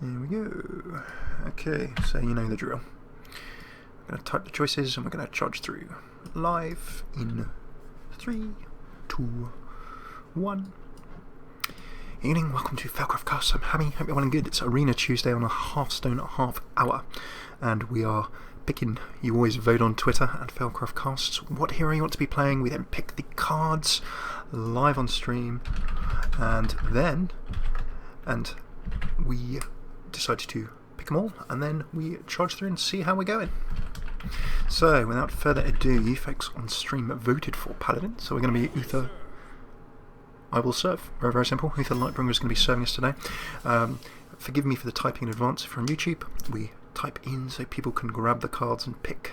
There we go. Okay, so you know the drill. We're going to type the choices and we're going to charge through. Live in 3, 2, 1. Evening, welcome to FailCraft Casts. I'm Hammy, hope you're well and good. It's Arena Tuesday on a Hearthstone half hour, and we are picking. You always vote on Twitter at FailCraft Casts what hero you want to be playing. We then pick the cards live on stream, and we decide to pick them all, and then we charge through and see how we're going. So, without further ado, you folks on stream voted for Paladin, so we're going to be Uther. I will serve. Very, very simple. Uther Lightbringer is going to be serving us today. Forgive me for the typing in advance. If you're on YouTube, we type in so people can grab the cards and pick,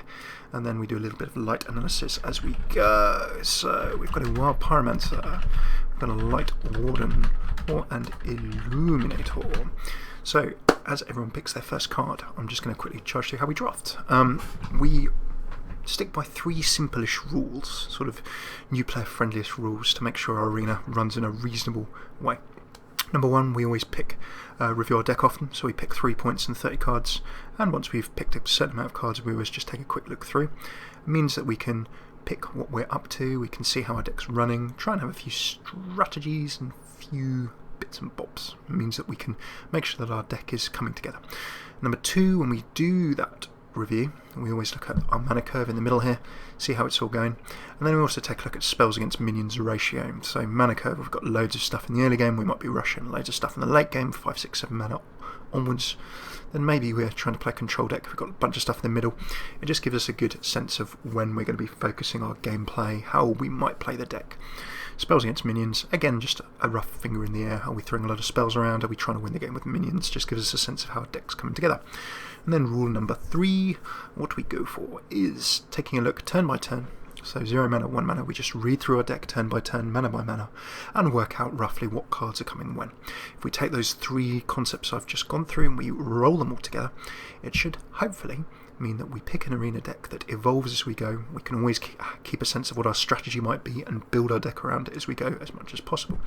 and then we do a little bit of light analysis as we go. So we've got a Wild Pyromancer, we've got a Light Warden, and Illuminator. So as everyone picks their first card, I'm just going to quickly charge through how we draft. We stick by 3 simple-ish rules, sort of new player friendliest rules, to make sure our arena runs in a reasonable way. Number 1, we always review our deck often, so we pick 3 points and 30 cards, and once we've picked a certain amount of cards, we always just take a quick look through. It means that we can pick what we're up to, we can see how our deck's running, try and have a few strategies and few bits and bobs. It means that we can make sure that our deck is coming together. Number 2, when we do that review, we always look at our mana curve in the middle here, see how it's all going, and then we also take a look at spells against minions ratio. So mana curve, we've got loads of stuff in the early game, we might be rushing loads of stuff in the late game, 5, 6, 7 mana onwards. Then maybe we're trying to play a control deck, we've got a bunch of stuff in the middle. It just gives us a good sense of when we're going to be focusing our gameplay, how we might play the deck. Spells against minions, again, just a rough finger in the air. Are we throwing a lot of spells around? Are we trying to win the game with minions? Just gives us a sense of how our deck's coming together. And then rule number 3, what we go for is taking a look turn by turn. So 0 mana, 1 mana, we just read through our deck turn by turn, mana by mana, and work out roughly what cards are coming when. If we take those 3 concepts I've just gone through and we roll them all together, it should hopefully mean that we pick an arena deck that evolves as we go. We can always keep a sense of what our strategy might be and build our deck around it as we go as much as possible.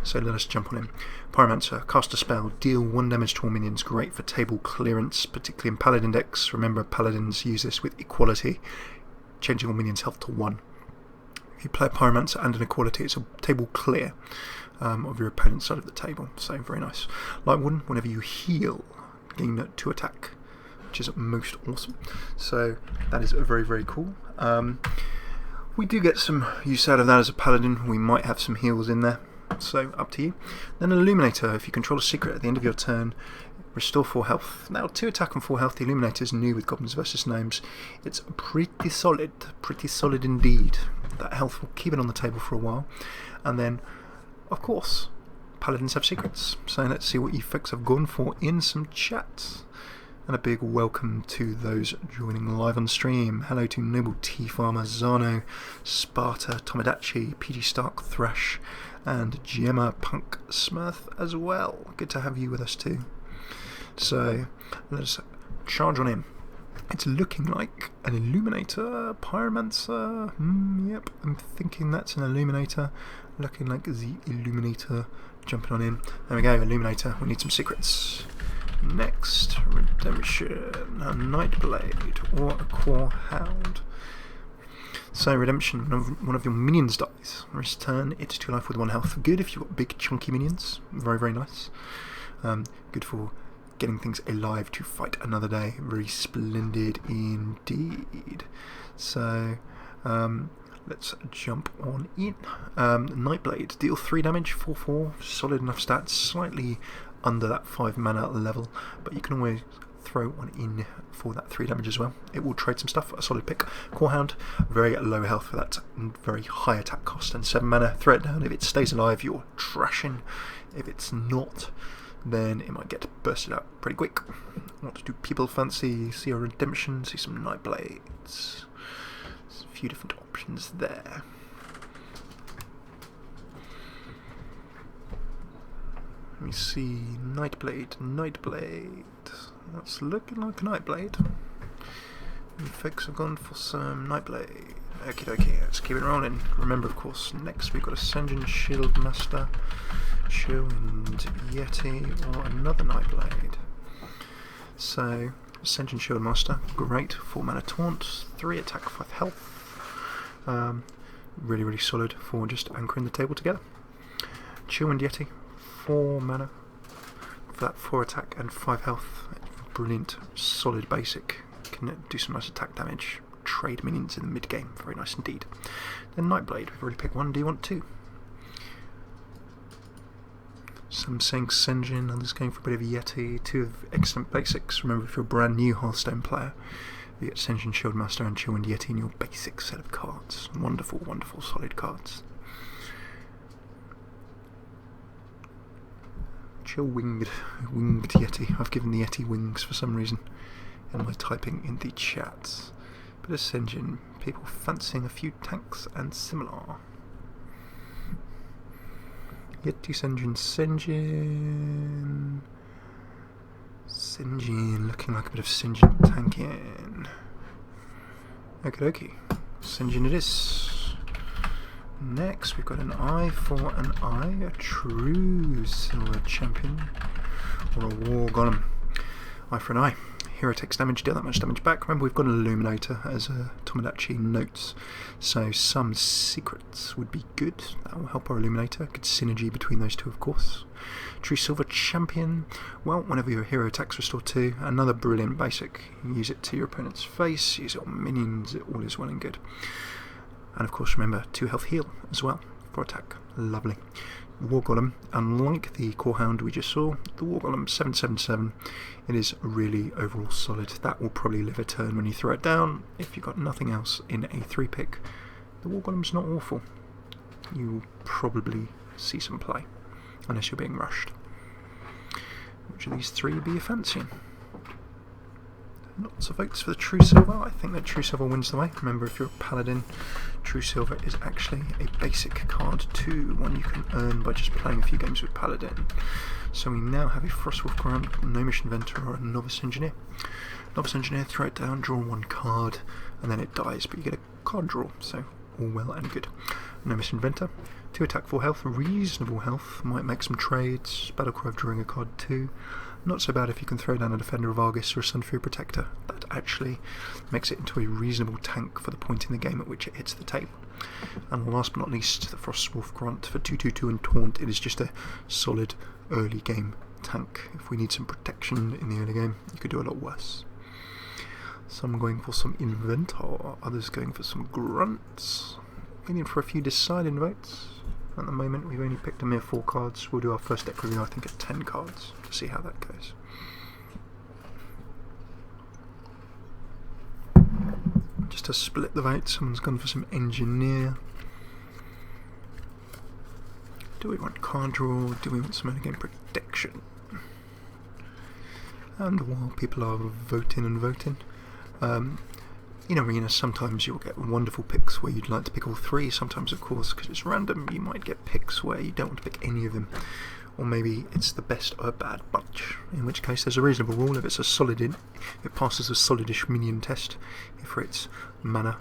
So let us jump on in. Pyromancer, cast a spell, deal 1 damage to all minions, great for table clearance, particularly in Paladin decks. Remember, Paladins use this with equality, changing all minions' health to 1. If you play a Pyromancer and an equality, it's a table clear of your opponent's side of the table, so very nice. Light Warden, whenever you heal, gain 2 attack, which is most awesome. So that is very, very cool. We do get some use out of that as a Paladin. We might have some heals in there, so up to you. Then an Illuminator, if you control a secret at the end of your turn, restore 4 health. Now 2 attack and 4 health. The Illuminator is new with Goblins vs Gnomes. It's pretty solid indeed. That health will keep it on the table for a while. And then, of course, Paladins have secrets. So let's see what you folks have gone for in some chat. And a big welcome to those joining live on stream. Hello to Noble T Farmer, Zano, Sparta, Tomodachi, PG Stark, Thrash, and Gemma Punk Smurf as well. Good to have you with us too. So let's charge on in. It's looking like an Illuminator, Pyromancer. Yep, I'm thinking that's an Illuminator. Looking like the Illuminator. Jumping on in. There we go, Illuminator. We need some secrets. Next, Redemption, a Nightblade or a Core Hound. So Redemption, one of your minions dies. This turn, it's 2 life with 1 health. Good if you've got big chunky minions. Very, very nice. Good for getting things alive to fight another day. Very splendid indeed. So let's jump on in. Nightblade, deal 3 damage, 4/4, solid enough stats, slightly under that 5 mana level, but you can always throw one in for that 3 damage as well. It will trade some stuff, a solid pick. Core Hound, very low health for that very high attack cost, and 7 mana, throw it down. If it stays alive, you're trashing. If it's not, then it might get bursted out pretty quick. What do people fancy? See a Redemption, see some Nightblades. There's a few different options there. Let me see, Nightblade. That's looking like a Nightblade. You folks have gone for some Nightblade. Okie dokie, let's keep it rolling. Remember, of course, next we've got Ascension Shieldmaster, Show and Yeti, or another Nightblade. So, Ascension Shieldmaster, great, 4 mana taunt, 3 attack, 5 health. Really, really solid for just anchoring the table together. Chillwind Yeti, 4 mana for that 4 attack and 5 health. Brilliant, solid basic. Can do some nice attack damage. Trade minions in the mid game, very nice indeed. Then Nightblade, we've already picked one. Do you want 2? Some saying Senjin, others going for a bit of Yeti. 2 of excellent basics. Remember, if you're a brand new Hearthstone player, you get Senjin Shieldmaster and Chillwind Yeti in your basic set of cards. Wonderful, wonderful, solid cards. Winged Yeti. I've given the Yeti wings for some reason in my typing in the chat. Bit of Senjin. People fancying a few tanks and similar. Yeti, Senjin, looking like a bit of Senjin tanking. Okie dokie. Senjin it is. Next, we've got an eye for an eye, a true silver champion, or a war golem. Eye for an eye. Hero takes damage, deal that much damage back. Remember, we've got an illuminator, as Tomodachi notes, so some secrets would be good. That will help our illuminator. Good synergy between those two, of course. True silver champion. Well, whenever your hero attacks, restore 2. Another brilliant basic. Use it to your opponent's face. Use it on minions. It all is well and good. And of course, remember, 2 health heal as well for attack. Lovely. War Golem, unlike the Core Hound we just saw, the War Golem 777, it is really overall solid. That will probably live a turn when you throw it down. If you've got nothing else in a 3 pick, the War Golem's not awful. You will probably see some play, unless you're being rushed. Which of these 3 be you fancying? Lots of votes for the True Silver. I think that True Silver wins the way. Remember, if you're a Paladin, True Silver is actually a basic card too, one you can earn by just playing a few games with Paladin. So we now have a Frostwolf Grunt, Gnomish Inventor, or a Novice Engineer. Novice Engineer, throw it down, draw 1 card, and then it dies, but you get a card draw, so all well and good. Gnomish Inventor, 2 attack, 4 health, reasonable health, might make some trades, Battlecry of drawing a card too. Not so bad if you can throw down a Defender of Argus or a Sunfury Protector. That actually makes it into a reasonable tank for the point in the game at which it hits the table. And last but not least, the Frostwolf Grunt for 2/2/2 and Taunt. It is just a solid early game tank. If we need some protection in the early game, you could do a lot worse. Some going for some Inventor, others going for some Grunts. Waiting for a few deciding votes. At the moment, we've only picked a mere 4 cards. We'll do our first deck review, I think, at 10 cards to see how that goes. Just to split the vote, someone's gone for some Engineer. Do we want card draw? Do we want some early game protection? And while people are voting and voting, in Arena, sometimes you'll get wonderful picks where you'd like to pick all 3. Sometimes, of course, because it's random, you might get picks where you don't want to pick any of them. Or maybe it's the best or a bad bunch, in which case there's a reasonable rule. If it's a solid it passes a solidish minion test. If for its mana,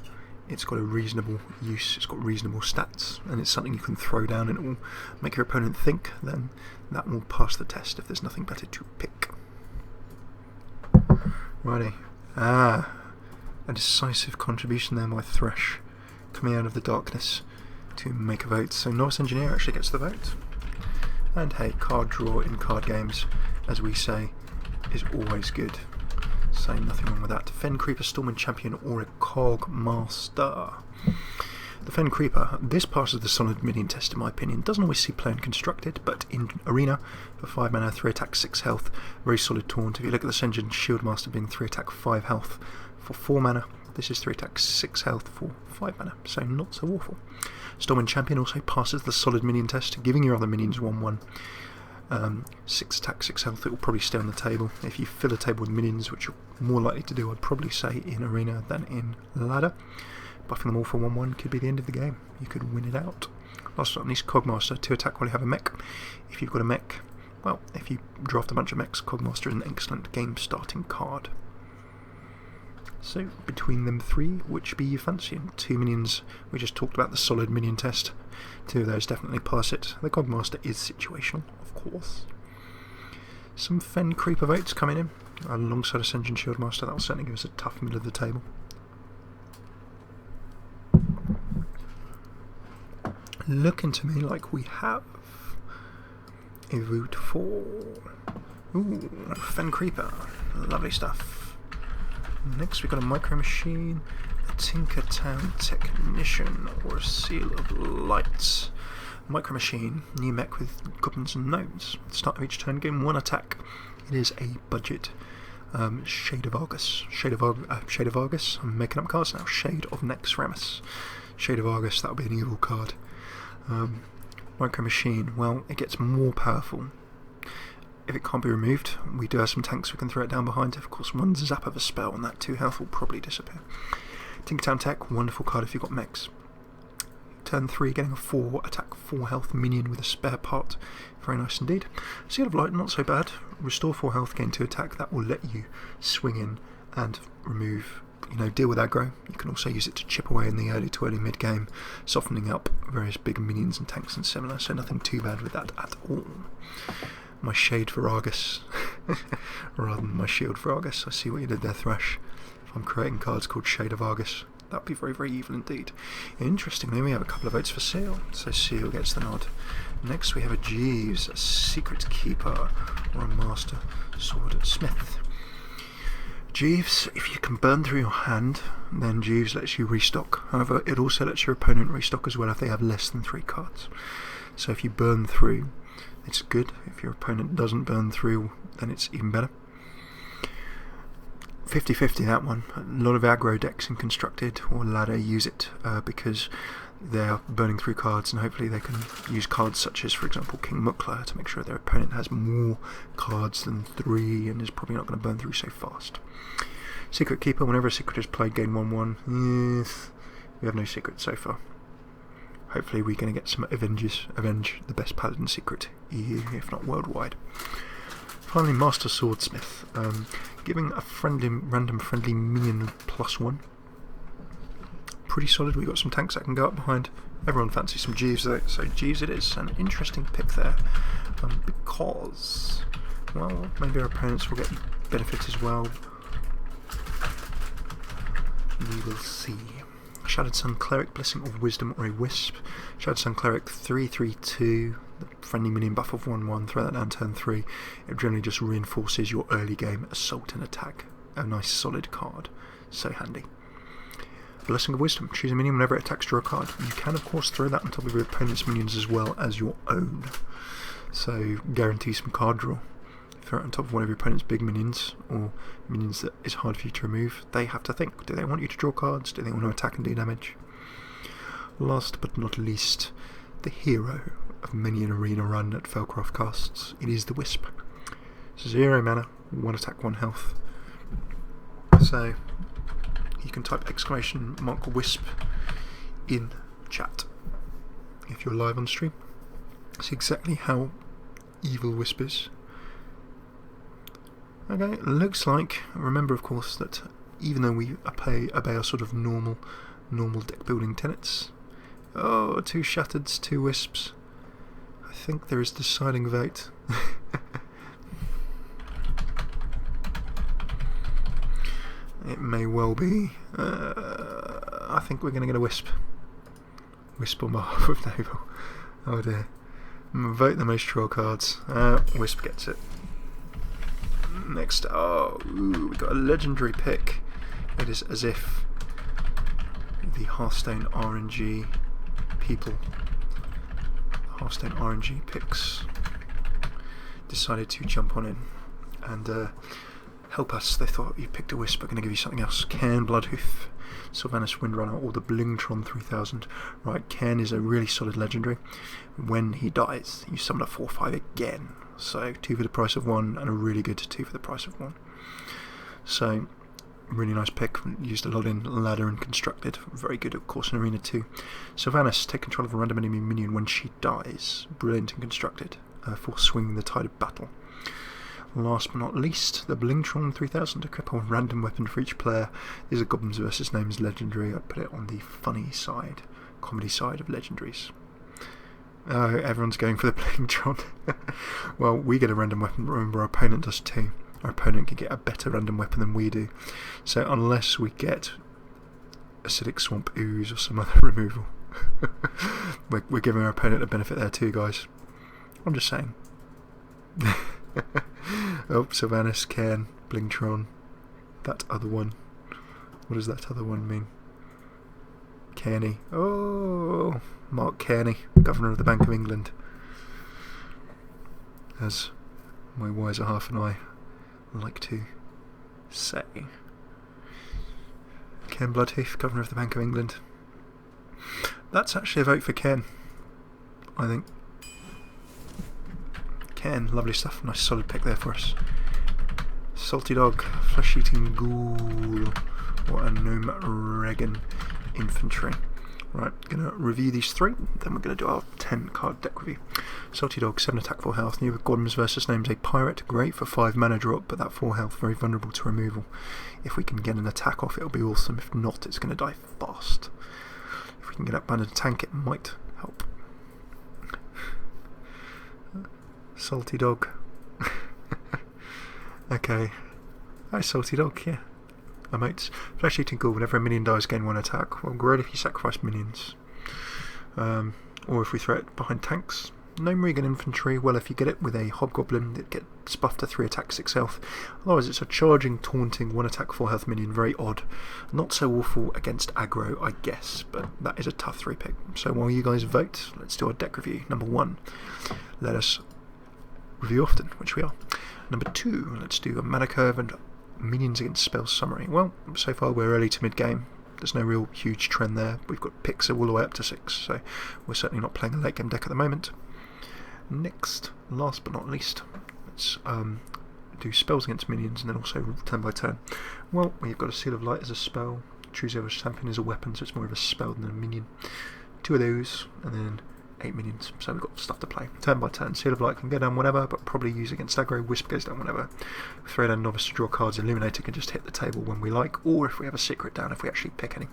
it's got a reasonable use, it's got reasonable stats, and it's something you can throw down and it will make your opponent think, then that will pass the test if there's nothing better to pick. Righty. A decisive contribution there by Thresh, coming out of the darkness to make a vote. So Novice Engineer actually gets the vote. And hey, card draw in card games, as we say, is always good. So nothing wrong with that. Fen Creeper, Stormwind Champion, or a Cog Master. The Fen Creeper, this passes the solid minion test in my opinion. Doesn't always see play unconstructed, but in Arena, for 5 mana, 3 attack, 6 health, very solid taunt. If you look at the Senjin Shieldmaster being 3 attack, 5 health for 4 mana, this is 3 attack, 6 health for 5 mana, so not so awful. Stormwind Champion also passes the solid minion test, giving your other minions 1/1. 6 attack, 6 health, it will probably stay on the table. If you fill a table with minions, which you're more likely to do, I'd probably say in Arena than in Ladder. Buffing them all for 1/1 could be the end of the game. You could win it out. Last but not least, Cogmaster, 2 attack while you have a mech. If you've got a mech, well, if you draft a bunch of mechs, Cogmaster is an excellent game starting card. So, between them 3, which be you fancying? 2 minions, we just talked about the solid minion test. 2 of those definitely pass it. The Cogmaster is situational, of course. Some Fen Creeper votes coming in. alongside Ascension Shieldmaster. That will certainly give us a tough middle of the table. Looking to me like we have a route for Fen Creeper. Lovely stuff. Next we've got a Micro Machine, a Tinkertown Technician, or a Seal of Light. Micro Machine, new mech with goblins and gnomes. At the start of each turn, gain 1 attack. It is a budget Shade of Argus. Shade of Argus. I'm making up cards now. Shade of Nexramus. Shade of Argus. That would be an evil card. Micro Machine. Well, it gets more powerful if it can't be removed. We do have some tanks we can throw it down behind. Of course, one zap of a spell, and that 2 health will probably disappear. Tinkertown Tech. Wonderful card if you've got mechs. Turn 3, getting a 4 attack, 4 health minion with a spare part. Very nice indeed. Seal of Light, not so bad. Restore 4 health, gain 2 attack. That will let you swing in and remove, deal with aggro. You can also use it to chip away in the early to early mid game, softening up various big minions and tanks and similar. So nothing too bad with that at all. My Shade for Argus, rather than my Shield for Argus. I see what you did there, Thrash. If I'm creating cards called Shade of Argus, that would be very, very evil indeed. Interestingly, we have a couple of votes for Seal, so Seal gets the nod. Next we have a Jeeves, a Secret Keeper, or a Master Sword Smith. Jeeves, if you can burn through your hand, then Jeeves lets you restock. However, it also lets your opponent restock as well if they have less than 3 cards. So if you burn through, it's good. If your opponent doesn't burn through, then it's even better. 50-50 that one. A lot of aggro decks in Constructed or Ladder use it because they're burning through cards, and hopefully they can use cards such as, for example, King Mukla to make sure their opponent has more cards than 3 and is probably not going to burn through so fast. Secret Keeper, whenever a secret is played, gain 1/1. Yes, we have no secret so far. Hopefully we're going to get some avenge the best Paladin secret, EU, if not worldwide. Finally, Master Swordsmith, giving a random friendly minion +1. Pretty solid. We've got some tanks that can go up behind. Everyone fancies some Jeeves though, so Jeeves it is. An interesting pick there, because, well, maybe our opponents will get benefit as well. We will see. Shattered Sun Cleric, Blessing of Wisdom, or a Wisp. Shattered Sun Cleric, 3/3/2, the friendly minion buff of 1/1, throw that down turn 3. It generally just reinforces your early game assault and attack. A nice solid card, so handy. Blessing of Wisdom, choose a minion whenever it attacks, draw a card. You can of course throw that on top of your opponent's minions as well as your own, so guarantee some card draw. Throw it on top of one of your opponent's big minions, or minions that is hard for you to remove. They have to think, do they want you to draw cards? Do they want to attack and do damage? Last but not least, the hero of many an arena run at FailCraft Casts. It is the Wisp. 0 mana, 1 attack, 1 health. So you can type !Wisp in chat if you're live on stream. See exactly how evil Wisp is. Okay, looks like, remember of course that even though we obey our sort of normal deck building tenets, 2 Shattereds, 2 Wisps, I think there is deciding vote. It may well be. I think we're going to get a Wisp. Wisp on behalf of Naval. Oh dear. Vote the most troll cards. Wisp gets it. Next, we got a legendary pick. It is as if the Hearthstone RNG people, Hearthstone RNG picks, decided to jump on in and help us. They thought, you picked a Wisp, we're going to give you something else. Cairn Bloodhoof, Sylvanas Windrunner, or the Blingtron 3000. Right, Cairn is a really solid legendary. When he dies, you summon a 4/5 again. So 2 for the price of 1, and a really good 2 for the price of 1. So really nice pick. Used a lot in Ladder and Constructed. Very good of course in Arena 2. Sylvanas, take control of a random enemy minion when she dies. Brilliant and Constructed for swinging the tide of battle. Last but not least, the Blingtron 3000, equip a random weapon for each player. These are Goblins vs. Gnomes legendary. I'd put it on the funny side, comedy side of legendaries. Everyone's going for the Blingtron. Well, we get a random weapon, remember our opponent does too. our opponent can get a better random weapon than we do. So unless we get Acidic Swamp Ooze or some other removal, we're giving our opponent a benefit there too, guys. I'm just saying. Oh, Sylvanas, Cairn, Blingtron, that other one. What does that other one mean? Kearney. Oh, Mark Kearney, Governor of the Bank of England. As my wiser half and I like to say. Ken Bloodheath, Governor of the Bank of England. That's actually a vote for Ken, I think. Ken, lovely stuff. Nice solid pick there for us. Salty Dog, Flesh-Eating Ghoul, or a Gnome Regan Infantry. Right, going to review these 3, then we're going to do our 10 card deck review. Salty Dog, 7 attack, 4 health. New Golems versus Names a Pirate, great for 5 mana drop, but that 4 health, very vulnerable to removal. If we can get an attack off, it'll be awesome. If not, it's going to die fast. If we can get up behind a tank, it might help. Salty Dog. Okay. Hi, Salty Dog, yeah. Our mates. Flesh-Eating Ghoul, whenever a minion dies, gain 1 attack. Well, great if you sacrifice minions. Or if we throw it behind tanks. Gnome Regan Infantry, well, if you get it with a Hobgoblin, it gets buffed to 3 attack, 6 health. Otherwise, it's a charging, taunting, 1 attack, 4 health minion. Very odd. Not so awful against aggro, I guess, but that is a tough 3 pick. So while you guys vote, let's do our deck review. Number 1, let us review often, which we are. Number 2, let's do a mana curve and minions against spell summary. Well, so far we're early to mid game. There's no real huge trend there. We've got picks all the way up to 6, so we're certainly not playing a late game deck at the moment. Next, last but not least, let's do spells against minions and then also turn by turn. Well, we've got a Seal of Light as a spell. Choose Your Champion as a weapon, so it's more of a spell than a minion. 2 of those, and then 8 minions, so we've got stuff to play. Turn by turn, Seal of Light can go down whenever, but probably use against aggro. Wisp goes down whenever. Throw down Novice to draw cards. Illuminator can just hit the table when we like, or if we have a secret down, if we actually pick any.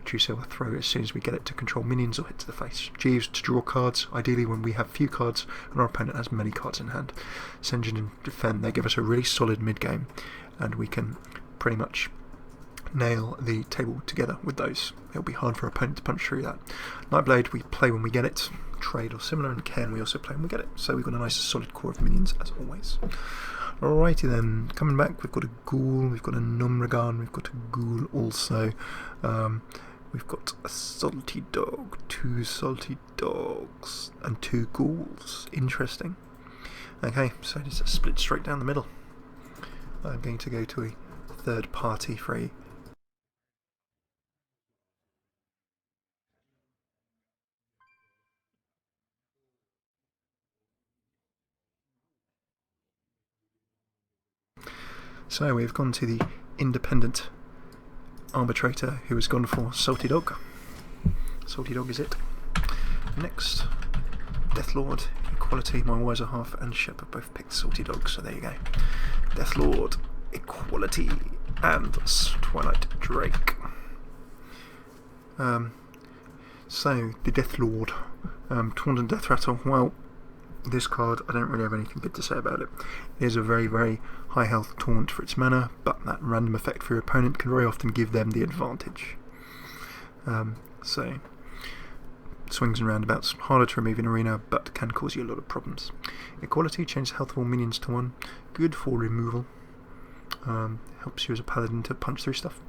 Choose Silver throw as soon as we get it to control minions or hit to the face. Jeeves to draw cards, ideally when we have few cards and our opponent has many cards in hand. Sen'jin and Defend, they give us a really solid mid game, and we can pretty much nail the table together with those. It'll be hard for our opponent to punch through that. Nightblade we play when we get it. Trade or similar, and Cairn we also play when we get it. So we've got a nice solid core of minions as always. Alrighty then, coming back, we've got a Ghoul, we've got a Numragan, we've got a Ghoul also. We've got a Salty Dog, 2 Salty Dogs, and 2 Ghouls. Interesting. Okay, so it's a split straight down the middle. I'm going to go to a third party for a So we've gone to the independent arbitrator who has gone for Salty Dog. Salty Dog is it. Next, Deathlord, Equality, my wiser half and Shepherd both picked Salty Dog, so there you go. Deathlord, Equality, and Twilight Drake. So, the Deathlord, Taunton Death Rattle, well, this card, I don't really have anything good to say about it. It is a very, very high health taunt for its mana, but that random effect for your opponent can very often give them the advantage. So, swings and roundabouts, harder to remove in arena, but can cause you a lot of problems. Equality, changes the health of all minions to 1, good for removal. Helps you as a paladin to punch through stuff.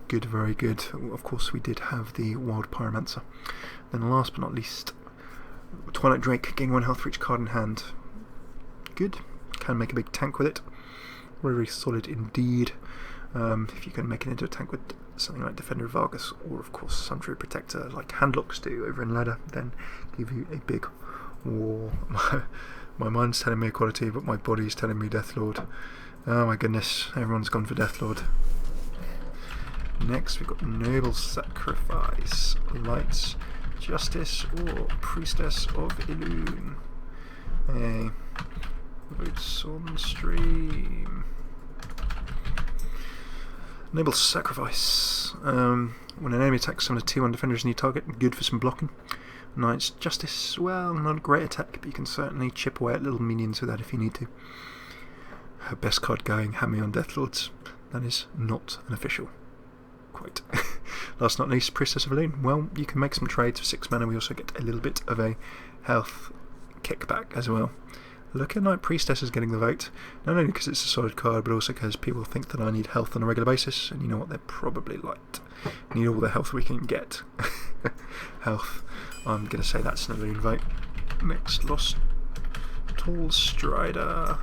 Good, very good. Of course, we did have the Wild Pyromancer. Then last but not least, Twilight Drake, gain 1 health for each card in hand. Good. Can make a big tank with it. Very, very solid indeed. If you can make it into a tank with something like Defender of Vargas, or of course Sundry Protector like Handlocks do over in Ladder, then give you a big war. My mind's telling me Equality, but my body's telling me Deathlord. Oh my goodness, everyone's gone for Deathlord. Next we've got Noble Sacrifice, Lights, Justice, or Priestess of Elune. Hey, votes on stream. Noble Sacrifice. When an enemy attacks on a 2-1 defender's new target, good for some blocking. Knight's Justice, well, not a great attack, but you can certainly chip away at little minions with that if you need to. Her best card going, Hand Me on Deathlords. That is not an official quote. Last but not least, Priestess of Elune. Well, you can make some trades for 6 mana. We also get a little bit of a health kickback as well. Looking like Priestess is getting the vote, not only because it's a solid card, but also because people think that I need health on a regular basis, and you know what, they're probably right. Need all the health we can get. Health. I'm going to say that's an Elune vote. Next, Lost Tall Strider,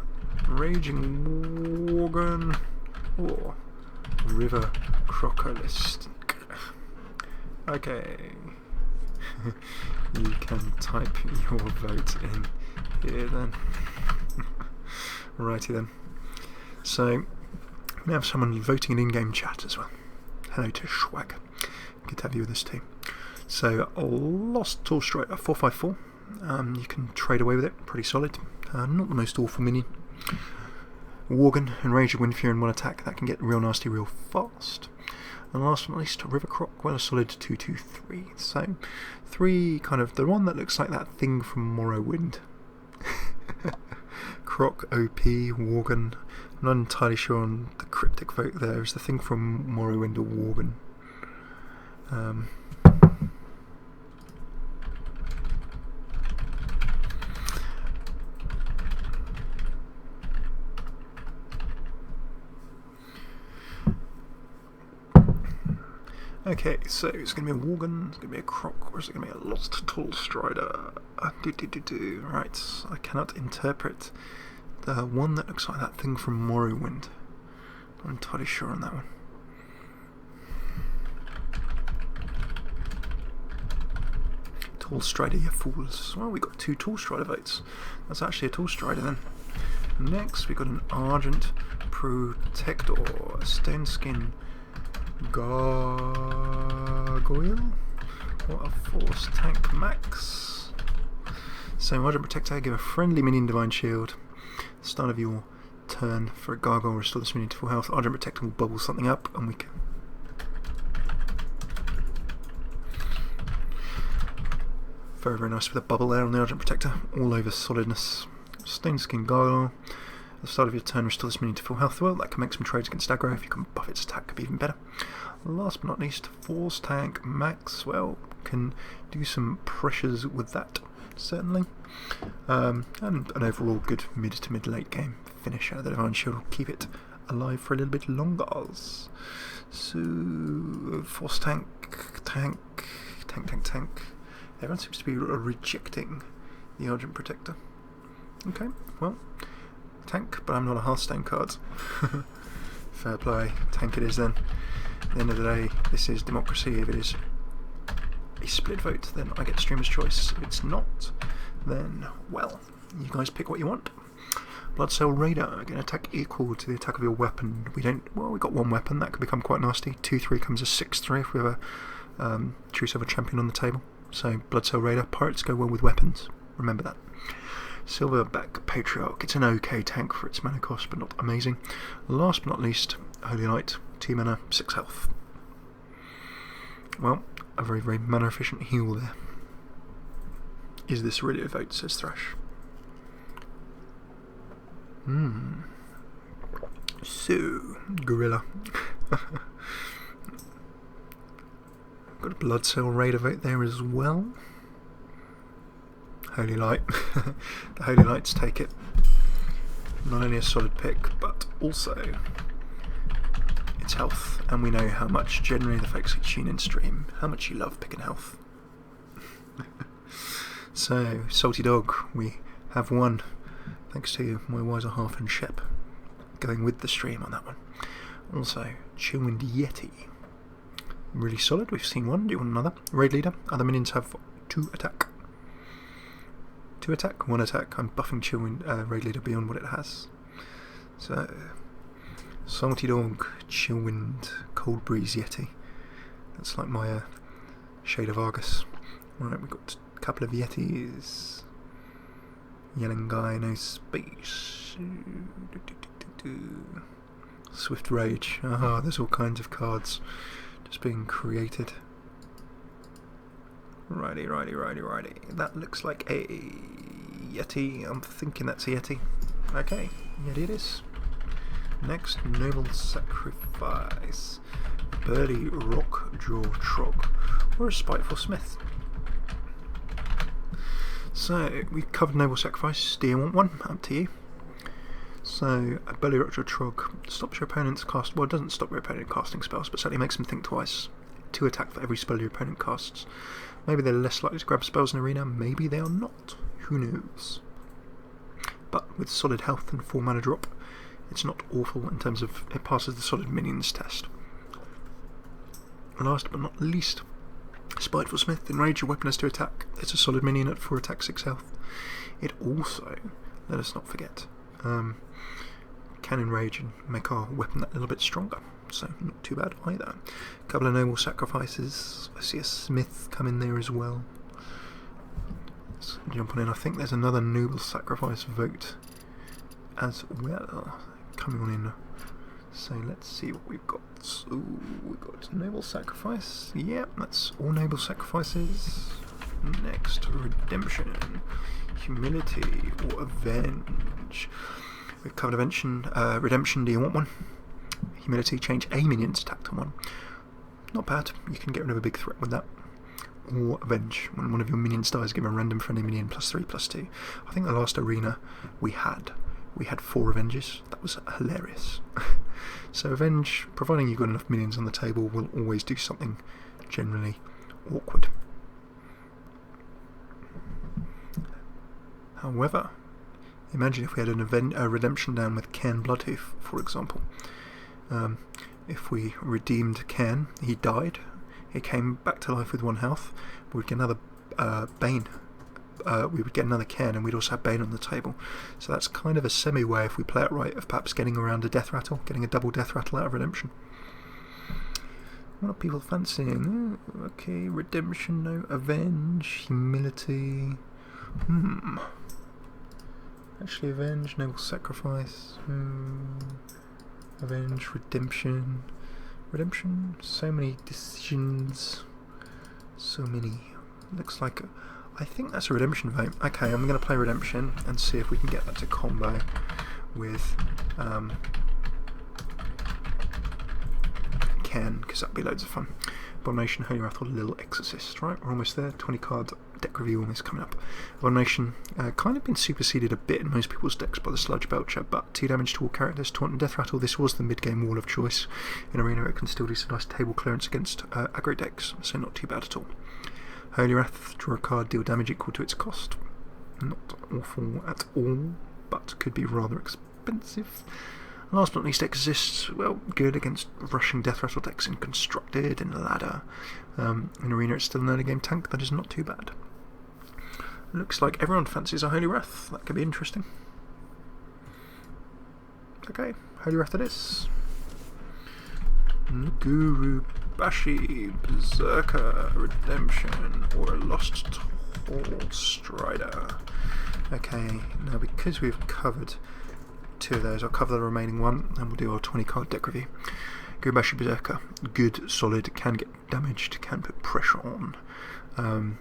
Raging Worgen, or River Crocolisk. Okay. You can type your vote in here then. Righty then. So, we have someone voting in in-game chat as well. Hello to Schwag. Good to have you with us too. So, Lost Tall Strider 4/5/4. You can trade away with it, pretty solid. Not the most awful minion. Worgen, Enrage, Windfury in 1 attack. That can get real nasty real fast. And last but not least, River Croc, well, a solid 2/2/3. So, 3 kind of the one that looks like that thing from Morrowind. Croc, OP, Worgen. I'm not entirely sure on the cryptic vote there. Is the thing from Morrowind or Worgen? Okay, so it's going to be a Worgen, it's going to be a Croc, or is it going to be a Lost Tall Strider? Right, I cannot interpret the one that looks like that thing from Morrowind. Not entirely sure on that one. Tall Strider, you fools. Well, we got 2 Tall Strider votes. That's actually a Tall Strider then. Next, we got an Argent Protector, Stone Skin Gargoyle, or a Force Tank Max. So, Argent Protector, give a friendly minion Divine Shield. Start of your turn for a Gargoyle, restore this minion to full health. Argent Protector will bubble something up, and we can. Very, very nice with a bubble there on the Argent Protector, all over solidness. Stone Skin Gargoyle. At the start of your turn, restore this minion to full health. Well, that can make some trades against aggro. If you can buff its attack, could be even better. Last but not least, Force Tank Max. Well, can do some pressures with that, certainly. And an overall good mid to mid late game finisher. The Divine Shield will keep it alive for a little bit longer. So, Force Tank. Everyone seems to be rejecting the Argent Protector. Okay, well, tank, but I'm not a Hearthstone card. Fair play, tank it is then. At the end of the day, this is democracy. If it is a split vote, then I get streamer's choice. If it's not, then, well, you guys pick what you want. Bloodsail Raider, get an attack equal to the attack of your weapon. We got 1 weapon, that could become quite nasty. 2/3 comes as 6/3 if we have a choose of a champion on the table. So, Bloodsail Raider, pirates go well with weapons. Remember that. Silverback Patriarch, it's an okay tank for its mana cost, but not amazing. Last but not least, Holy Light, 2 mana, 6 health. Well, a very, very mana efficient heal there. Is this really a vote, says Thrash. So, Gorilla. Got a Bloodsail Raider vote there as well. Holy Light. The Holy Lights take it. Not only a solid pick, but also its health. And we know how much, generally, the folks that tune in stream, how much you love picking health. So, Salty Dog, we have won. Thanks to my wiser half and Shep going with the stream on that one. Also, Chillwind Yeti. Really solid. We've seen one. Do you want another? Raid Leader. Other minions have 2 attack. 2 attack, 1 attack. I'm buffing Chillwind Raid Leader beyond what it has. So, Salty Dog, Chillwind, Cold Breeze Yeti. That's like my Shade of Argus. Right, we've got a couple of Yetis. Yelling Guy, no space. Swift Rage. There's all kinds of cards just being created. Righty. That looks like a Yeti. I'm thinking that's a Yeti. Okay, Yeti it is. Next, Noble Sacrifice. Burly Rock Jaw Trog, or a Spiteful Smith. So, we've covered Noble Sacrifice. Do you want one? Up to you. So, a Burly Rock Jaw Trog stops your opponent's cast. Well, it doesn't stop your opponent casting spells, but certainly makes them think twice. 2 attack for every spell your opponent casts. Maybe they're less likely to grab spells in Arena, maybe they are not. Who knows? But with solid health and 4 mana drop, it's not awful in terms of it passes the solid minions test. Last but not least, Spiteful Smith. Enrage, your weapon has 2 attack. It's a solid minion at 4 attack, 6 health. It also, let us not forget, can enrage and make our weapon that little bit stronger. So not too bad either. A couple of Noble Sacrifices. I see a Smith come in there as well. Let's jump on in. I think there's another Noble Sacrifice vote as well coming on in. So let's see what we've got. Ooh, we've got Noble Sacrifice. Yep, that's all Noble Sacrifices. Next, Redemption, Humility, or Avenge. We've covered Redemption. Do you want one? Humility, change a minion's attack to 1. Not bad. You can get rid of a big threat with that. Or Avenge. When one of your minions dies, give a random friendly minion +3/+2. I think the last arena we had 4 Avenges. That was hilarious. So Avenge, providing you've got enough minions on the table, will always do something generally awkward. However, imagine if we had a Redemption down with Cairn Bloodhoof, for example. If we redeemed Cairn, he died, he came back to life with 1 health, we would get another Bane. We would get another Cairn, and we'd also have Bane on the table. So that's kind of a semi-way, if we play it right, of perhaps getting around a Death Rattle, getting a double Death Rattle out of Redemption. What are people fancying? Oh, okay, Redemption, no. Avenge, Humility. Actually, Avenge, Noble Sacrifice. Avenge, Redemption. Redemption, so many decisions. So many. Looks like I think that's a Redemption vote. Okay, I'm going to play Redemption and see if we can get that to combo with Cairn, because that'd be loads of fun. Abomination, Holy Wrath, or Little Exorcist. Right, we're almost there. 20 card deck review almost coming up. Abomination, kind of been superseded a bit in most people's decks by the Sludge Belcher, but 2 damage to all characters, Taunt and Death Rattle. This was the mid-game wall of choice. In Arena it can still do some nice table clearance against aggro decks, so not too bad at all. Holy Wrath, draw a card, deal damage equal to its cost. Not awful at all, but could be rather expensive. Last but not least, Exorcist, well, good against rushing Death Rattle decks in Constructed, in Ladder. In Arena it's still an early game tank, that is not too bad. Looks like everyone fancies a Holy Wrath, that could be interesting. Okay, Holy Wrath it is. Guru, Bashi, Berserker, Redemption, or Lost Tall Strider. Okay, now because we've covered 2 of those, I'll cover the remaining one and we'll do our 20 card deck review. Guru, Bashi, Berserker, good, solid, can get damaged, can put pressure on.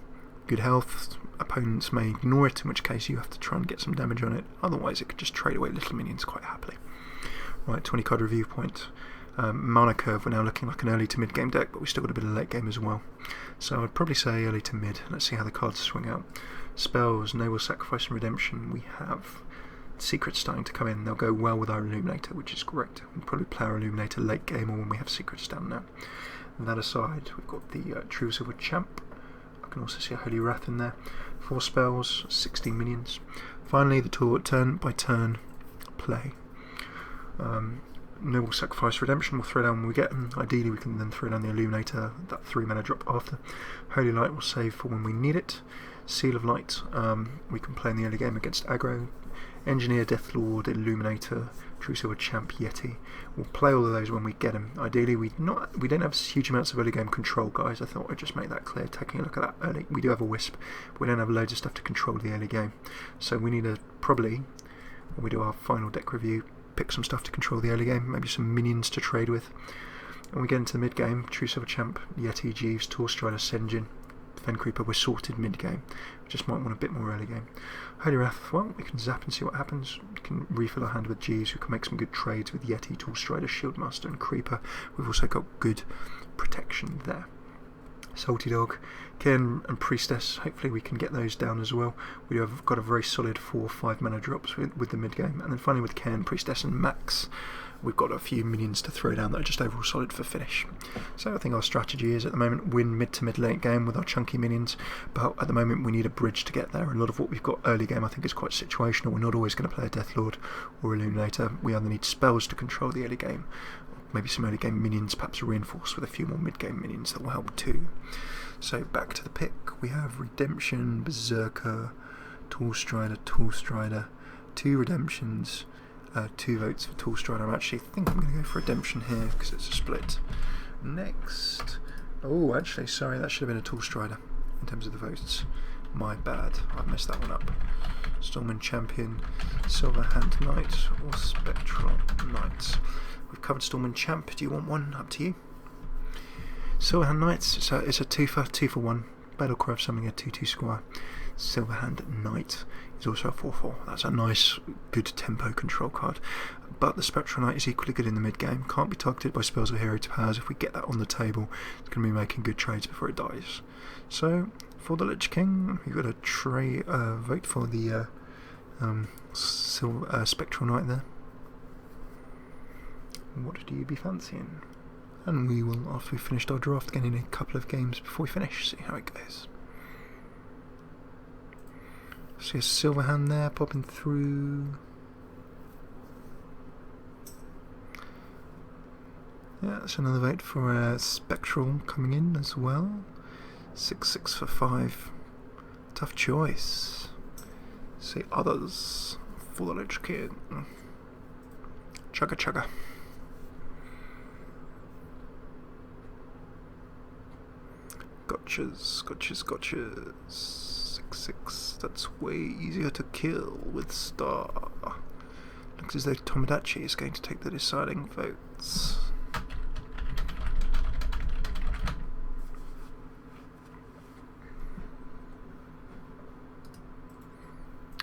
Good health, opponents may ignore it, in which case you have to try and get some damage on it, otherwise it could just trade away little minions quite happily. Right, 20 card review point. Mana curve, we're now looking like an early to mid game deck, but we still got a bit of late game as well. So I'd probably say early to mid. Let's see how the cards swing out. Spells, Noble Sacrifice and Redemption. We have Secrets starting to come in. They'll go well with our Illuminator, which is great. We'll probably play our Illuminator late game or when we have Secrets down now. And that aside, we've got the True Silver Champ. I can also see a Holy Wrath in there. 4 spells, 16 minions. Finally, the turn by turn play. Noble Sacrifice, Redemption we'll throw down when we get them. Ideally we can then throw down the Illuminator, that 3 mana drop after. Holy Light will save for when we need it. Seal of Light, we can play in the early game against aggro. Engineer, Deathlord, Illuminator, True Silver Champ, Yeti. We'll play all of those when we get them. Ideally we don't have huge amounts of early game control, guys. I thought I'd just make that clear, taking a look at that early. We do have a Wisp, but we don't have loads of stuff to control the early game. So we need to probably, when we do our final deck review, pick some stuff to control the early game, maybe some minions to trade with. When we get into the mid game, True Silver Champ, Yeti, Jeeves, Tall Strider, Senjin, Fen Creeper, we're sorted mid-game. We just might want a bit more early game. Holy Wrath, well, we can zap and see what happens. We can refill our hand with G's. We can make some good trades with Yeti, Tool Strider, Shieldmaster and Creeper. We've also got good protection there. Salty Dog, Cairn and Priestess, hopefully we can get those down as well. We have got a very solid 4 or 5 mana drops with the mid-game. And then finally with Cairn, Priestess and Max, we've got a few minions to throw down that are just overall solid for finish. So I think our strategy is at the moment win mid to mid-late game with our chunky minions, but at the moment we need a bridge to get there. And a lot of what we've got early game I think is quite situational. We're not always going to play a Deathlord or Illuminator. We either need spells to control the early game, maybe some early game minions perhaps reinforced with a few more mid-game minions that will help too. So back to the pick, we have Redemption, Berserker, Tool Strider, 2 Redemptions, 2 votes for Tool Strider. I think I'm going to go for Redemption here because it's a split. Next, oh actually sorry, that should have been a Tool Strider in terms of the votes. My bad, I've messed that one up. Stormwind Champion, Silverhand Knight or Spectral Knight. We've covered Stormwind Champ, do you want one? Up to you. Silverhand Knights, it's a 2 for 1. Battlecry of Summoning a 2/2 Squire. Silverhand Knight is also a 4/4. That's a nice, good tempo control card. But the Spectral Knight is equally good in the mid game. Can't be targeted by spells or hero to powers. If we get that on the table, it's going to be making good trades before it dies. So for the Lich King, we've got a vote for the Spectral Knight there. What do you be fancying? And we will, after we've finished our draft, get in a couple of games before we finish, see how it goes. See a Silverhand there popping through. Yeah, that's another vote for a Spectral coming in as well. 6/6 for 5. Tough choice. See others for the Lich King. Chugga chugga. Gotchas. 6/6. That's way easier to kill with Star. Looks as though Tomodachi is going to take the deciding votes.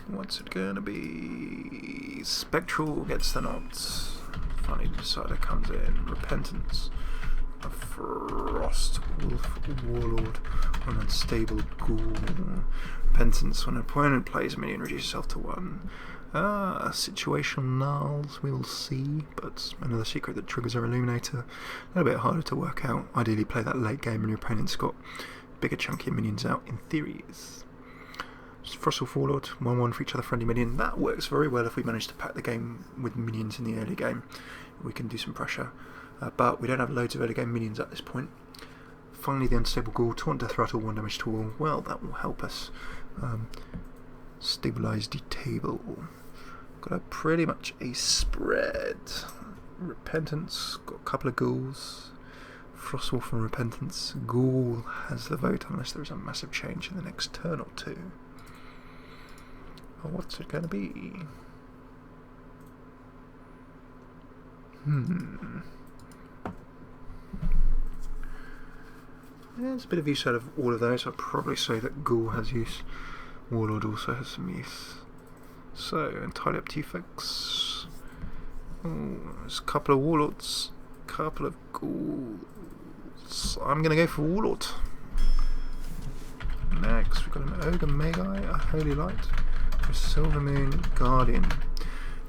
What's it gonna be? Spectral gets the nods. Funny Decider comes in. Repentance. A Frost Wolf Warlord or an Unstable Ghoul. Repentance, when an opponent plays a minion, reduce yourself to 1. Situational nulls, we will see, but another secret that triggers our Illuminator. A little bit harder to work out. Ideally play that late game when your opponent's got bigger chunkier minions out in theories. Frostwolf Warlord, 1/1 for each other friendly minion. That works very well if we manage to pack the game with minions in the early game. We can do some pressure. But we don't have loads of early game minions at this point. Finally, the Unstable Ghoul, Taunt, Death Rattle, 1 damage to all. Well, that will help us stabilise the table. Got pretty much a spread. Repentance, got a couple of ghouls. Frostwolf and Repentance. Ghoul has the vote unless there is a massive change in the next turn or two. Oh, what's it going to be? Yeah, there's a bit of use out of all of those. I'd probably say that Ghoul has use. Warlord also has some use. So, entirely up to you folks. Oh, there's a couple of Warlords, a couple of Ghouls. I'm going to go for Warlord. Next, we've got an Ogre Magi, a Holy Light, a Silver Moon Guardian.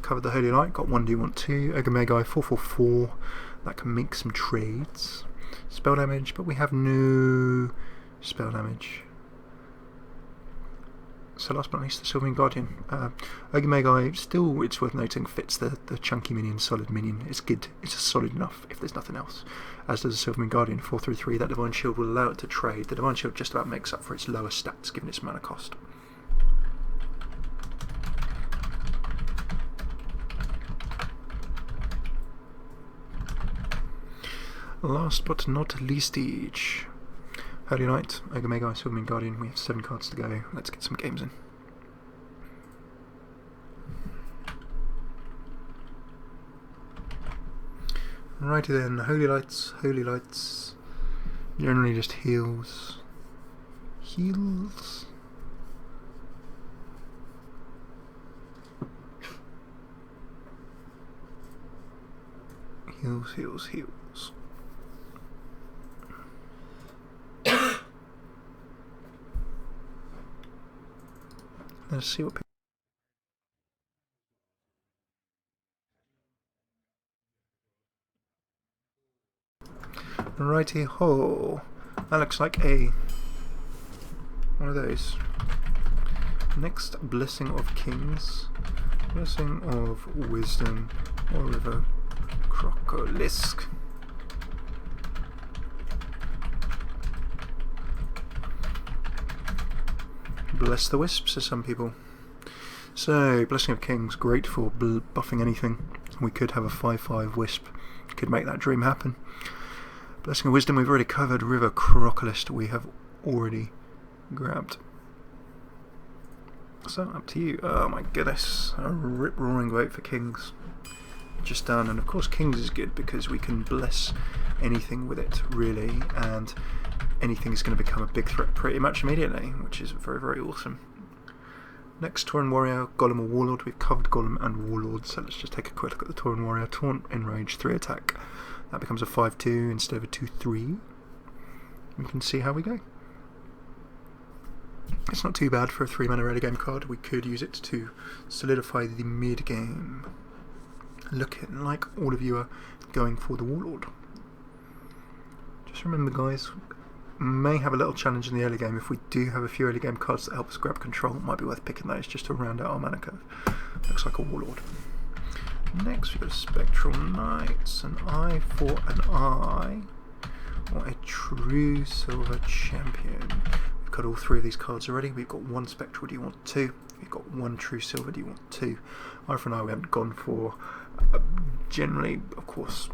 Covered the Holy Light, got 1/2. Ogre Magi, 4/4. That can make some trades. Spell damage, but we have no spell damage. So last but not least, the Silver Moon Guardian. Ogre Magi, still, it's worth noting, fits the chunky minion, solid minion. It's good. It's solid enough if there's nothing else. As does the Silver Moon Guardian, 4/3. That Divine Shield will allow it to trade. The Divine Shield just about makes up for its lower stats given its mana cost. Last but not least, each Holy Knight, Ogre Magi, Silver Moon Guardian. We have 7 cards to go. Let's get some games in. Righty then, Holy Lights. Generally just heals. Heals. Heals, heals, heals. Let's see what people... Righty ho. That looks like a... one of those. Next, Blessing of Kings. Blessing of Wisdom. Or River. Crocolisk. Bless the Wisps, as some people. So, Blessing of Kings, great for buffing anything. We could have a 5/5 Wisp. Could make that dream happen. Blessing of Wisdom we've already covered. River Crocolisk we have already grabbed. So, up to you. Oh my goodness. A rip-roaring vote for Kings. Just done. And of course Kings is good because we can bless anything with it, really. And anything is going to become a big threat pretty much immediately, which is very, very awesome. Next, Tauren Warrior, Golem or Warlord. We've covered Golem and Warlord, so let's just take a quick look at the Tauren Warrior. Taunt, Enrage, 3 attack. That becomes a 5/2 instead of a 2/3. We can see how we go. It's not too bad for a 3-mana early game card. We could use it to solidify the mid game. Looking like all of you are going for the Warlord. Just remember, guys, may have a little challenge in the early game. If we do have a few early game cards that help us grab control, it might be worth picking those just to round out our mana curve. Looks like a Warlord. Next we've got Spectral Knights, an eye for an eye, or a true silver champion. We've got all 3 of these cards already. We've got 1 Spectral, do you want 2? We've got 1 true silver, do you want 2? Eye for an eye we haven't gone for. Generally, of course,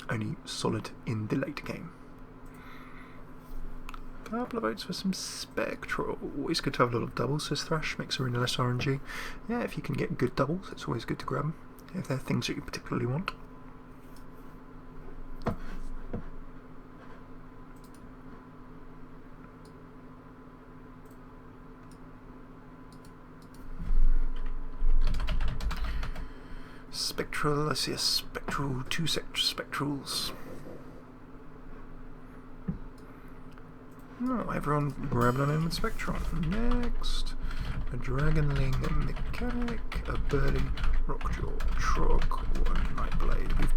only solid in the late game. Couple of votes for some Spectral. Always good to have a lot of doubles, says Thrash. Makes arena less RNG. Yeah, if you can get good doubles, it's always good to grab them. If they're things that you particularly want. Spectral, I see a Spectral, 2 Spectrals. Oh, everyone grabbed on in with Spectral. Next, a Dragonling Mechanic, a Burly Rockjaw Trog, or a Nightblade. We've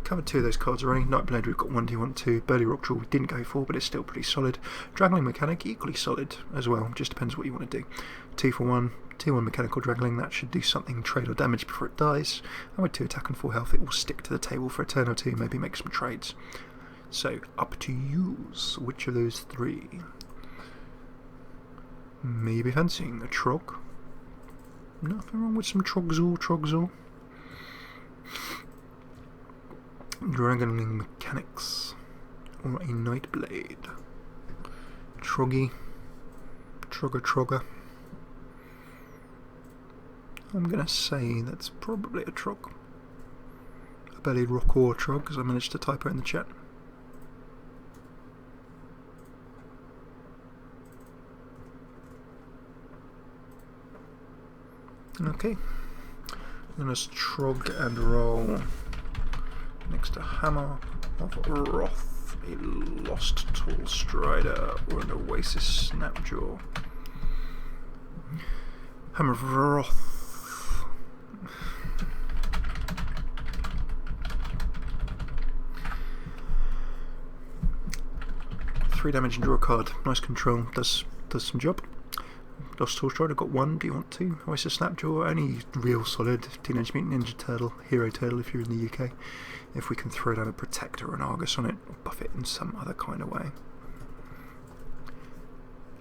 covered 2 of those cards already. Nightblade we've got 1, do you want 2? Burly Rockjaw we didn't go for, but it's still pretty solid. Dragonling Mechanic, equally solid as well. Just depends what you want to do. 2 for 1. 2/1 Mechanical Dragonling, that should do something, trade or damage before it dies. And with 2 attack and 4 health, it will stick to the table for a turn or 2, maybe make some trades. So, up to you. Which of those 3? Maybe fancying a Trog. Nothing wrong with some Trogzor. Dragonling Mechanics. Or a Nightblade. Troggy. Trogger. I'm going to say that's probably a Trog. A bellied rock or Trog, because I managed to type it in the chat. Okay. Then let's Trog and roll. Next to Hammer of Wrath, a Lost Tall Strider, or an Oasis Snapjaw. Hammer of Wrath. 3 damage and draw a card. Nice control. Does some job. Lost Tall Strider got 1. Do you want 2? Oasis Snapjaw, only real solid. Teenage Mutant Ninja Turtle, Hero Turtle if you're in the UK. If we can throw down a Protector or an Argus on it, or buff it in some other kind of way.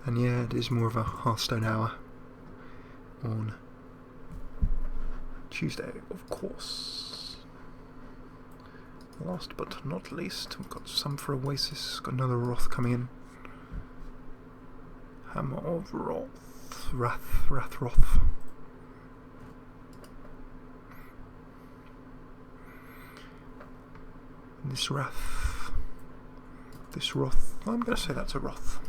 And yeah, it is more of a Hearthstone hour on Tuesday, of course. Last but not least, we've got some for Oasis. Got another Wrath coming in. Hammer of Wrath. Wrath. This Wrath. I'm going to say that's a Wrath.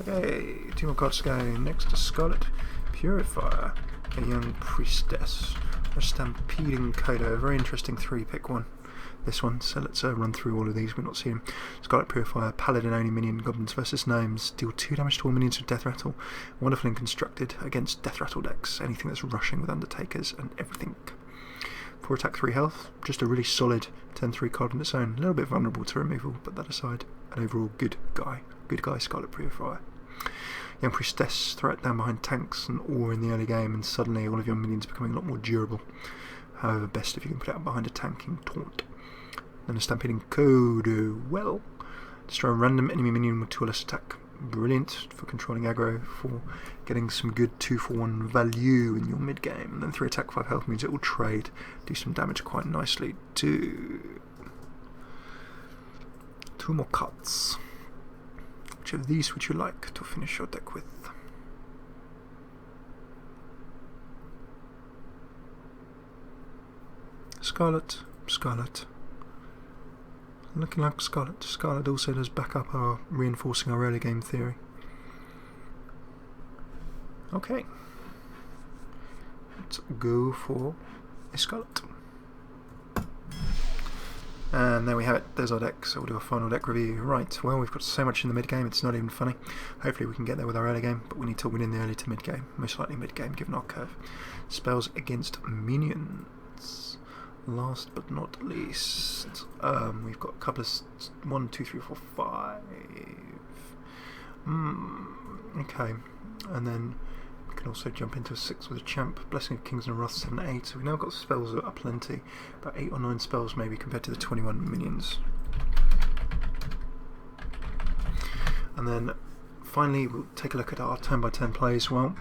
Okay, 2 more cards to go. Next to Scarlet Purifier, a young priestess, a stampeding coda, a very interesting 3, pick one. This one, so let's run through all of these. We've not seen them. Scarlet Purifier, Paladin only minion, goblins versus gnomes, deal 2 damage to all minions with death rattle. Wonderful and constructed against death rattle decks, anything that's rushing with undertakers and everything. 4 attack, 3 health, just a really solid 10-3 card on its own. A little bit vulnerable to removal, but that aside, an overall good guy Scarlet Purifier. Young Priestess, throw it down behind tanks and ore in the early game, and suddenly all of your minions becoming a lot more durable. However, best if you can put it out behind a tanking taunt. Then a Stampeding Coda, well, destroy a random enemy minion with 2 or less attack. Brilliant for controlling aggro, for getting some good 2-for-1 value in your mid game. And then 3 attack, 5 health means it will trade, do some damage quite nicely too. 2 more cuts. Which of these would you like to finish your deck with? Scarlet. Looking like Scarlet. Scarlet also does back up our reinforcing our early game theory. Okay. Let's go for a Scarlet. And there we have it, there's our deck, so we'll do a final deck review. Right, well, we've got so much in the mid game, it's not even funny. Hopefully we can get there with our early game, but we need to win in the early to mid game, most likely mid game given our curve. Spells against minions. Last but not least, we've got a couple of 1, 2, 3, 4, 5. Okay, and then we can also jump into a 6 with a champ. Blessing of Kings and Wrath 7, 8. So we've now got spells that are plenty, about 8 or 9 spells maybe compared to the 21 minions. And then finally we'll take a look at our turn by turn plays. Well,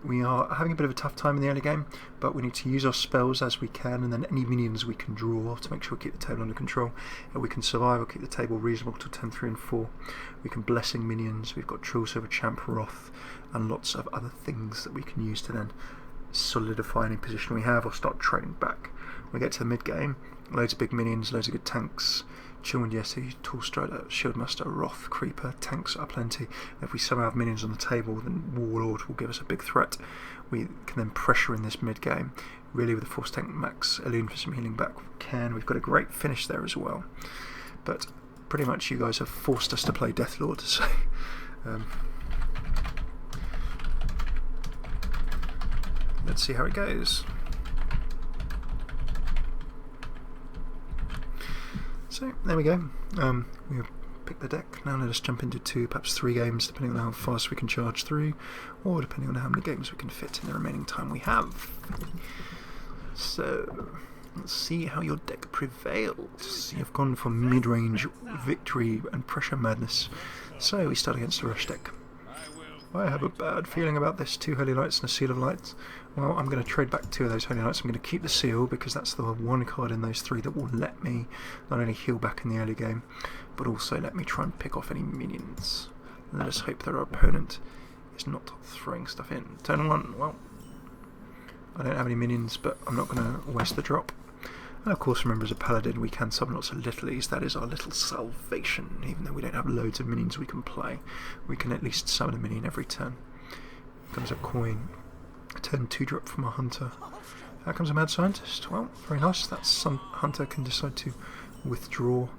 we are having a bit of a tough time in the early game, but we need to use our spells as we can, and then any minions we can draw to make sure we keep the table under control. If we can survive or keep the table reasonable to 10, 3 and 4. We can Blessing minions, we've got Trill Silver Champ, Wrath, and lots of other things that we can use to then solidify any position we have or start trading back. When we get to the mid game, loads of big minions, loads of good tanks. Chillwind Yeti, Tall Strider, Shieldmaster, Wrath, Creeper, tanks are plenty. If we somehow have minions on the table, then Warlord will give us a big threat. We can then pressure in this mid game. Really, with the Force Tank Max, Elune for some healing back, we've got a great finish there as well. But pretty much you guys have forced us to play Deathlord, so let's see how it goes. So there we go. We've picked the deck. Now let us jump into 2, perhaps 3 games, depending on how fast we can charge through, or depending on how many games we can fit in the remaining time we have. So let's see how your deck prevails. You've gone for mid-range victory and pressure madness. So we start against the rush deck. I have a bad feeling about this. 2 Holy Lights and a Seal of Light. Well, I'm going to trade back 2 of those Holy Lights. I'm going to keep the Seal because that's the one card in those 3 that will let me not only heal back in the early game, but also let me try and pick off any minions. Let us hope that our opponent is not throwing stuff in. Turn 1, well, I don't have any minions, but I'm not going to waste the drop. And of course, remember, as a Paladin, we can summon lots of littlies. That is our little salvation. Even though we don't have loads of minions we can play, we can at least summon a minion every turn. Comes a coin. A 10-2 drop from a hunter. Out comes a mad scientist. Well, very nice. That some hunter can decide to withdraw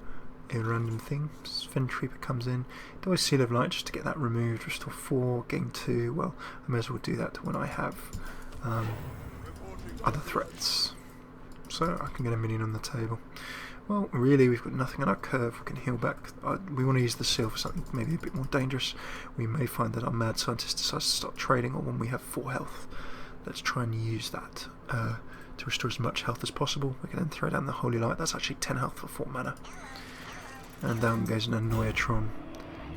a random thing. Sven Trooper comes in. Do a Seal of Light just to get that removed. Restore 4, gain 2. Well, I may as well do that when I have other threats. So I can get a minion on the table. Well, really, we've got nothing on our curve. We can heal back. We want to use the Seal for something maybe a bit more dangerous. We may find that our mad scientist decides to start trading, or when we have 4 health. Let's try and use that to restore as much health as possible. We can then throw down the Holy Light. That's actually 10 health for 4 mana. And down goes an Annoyatron.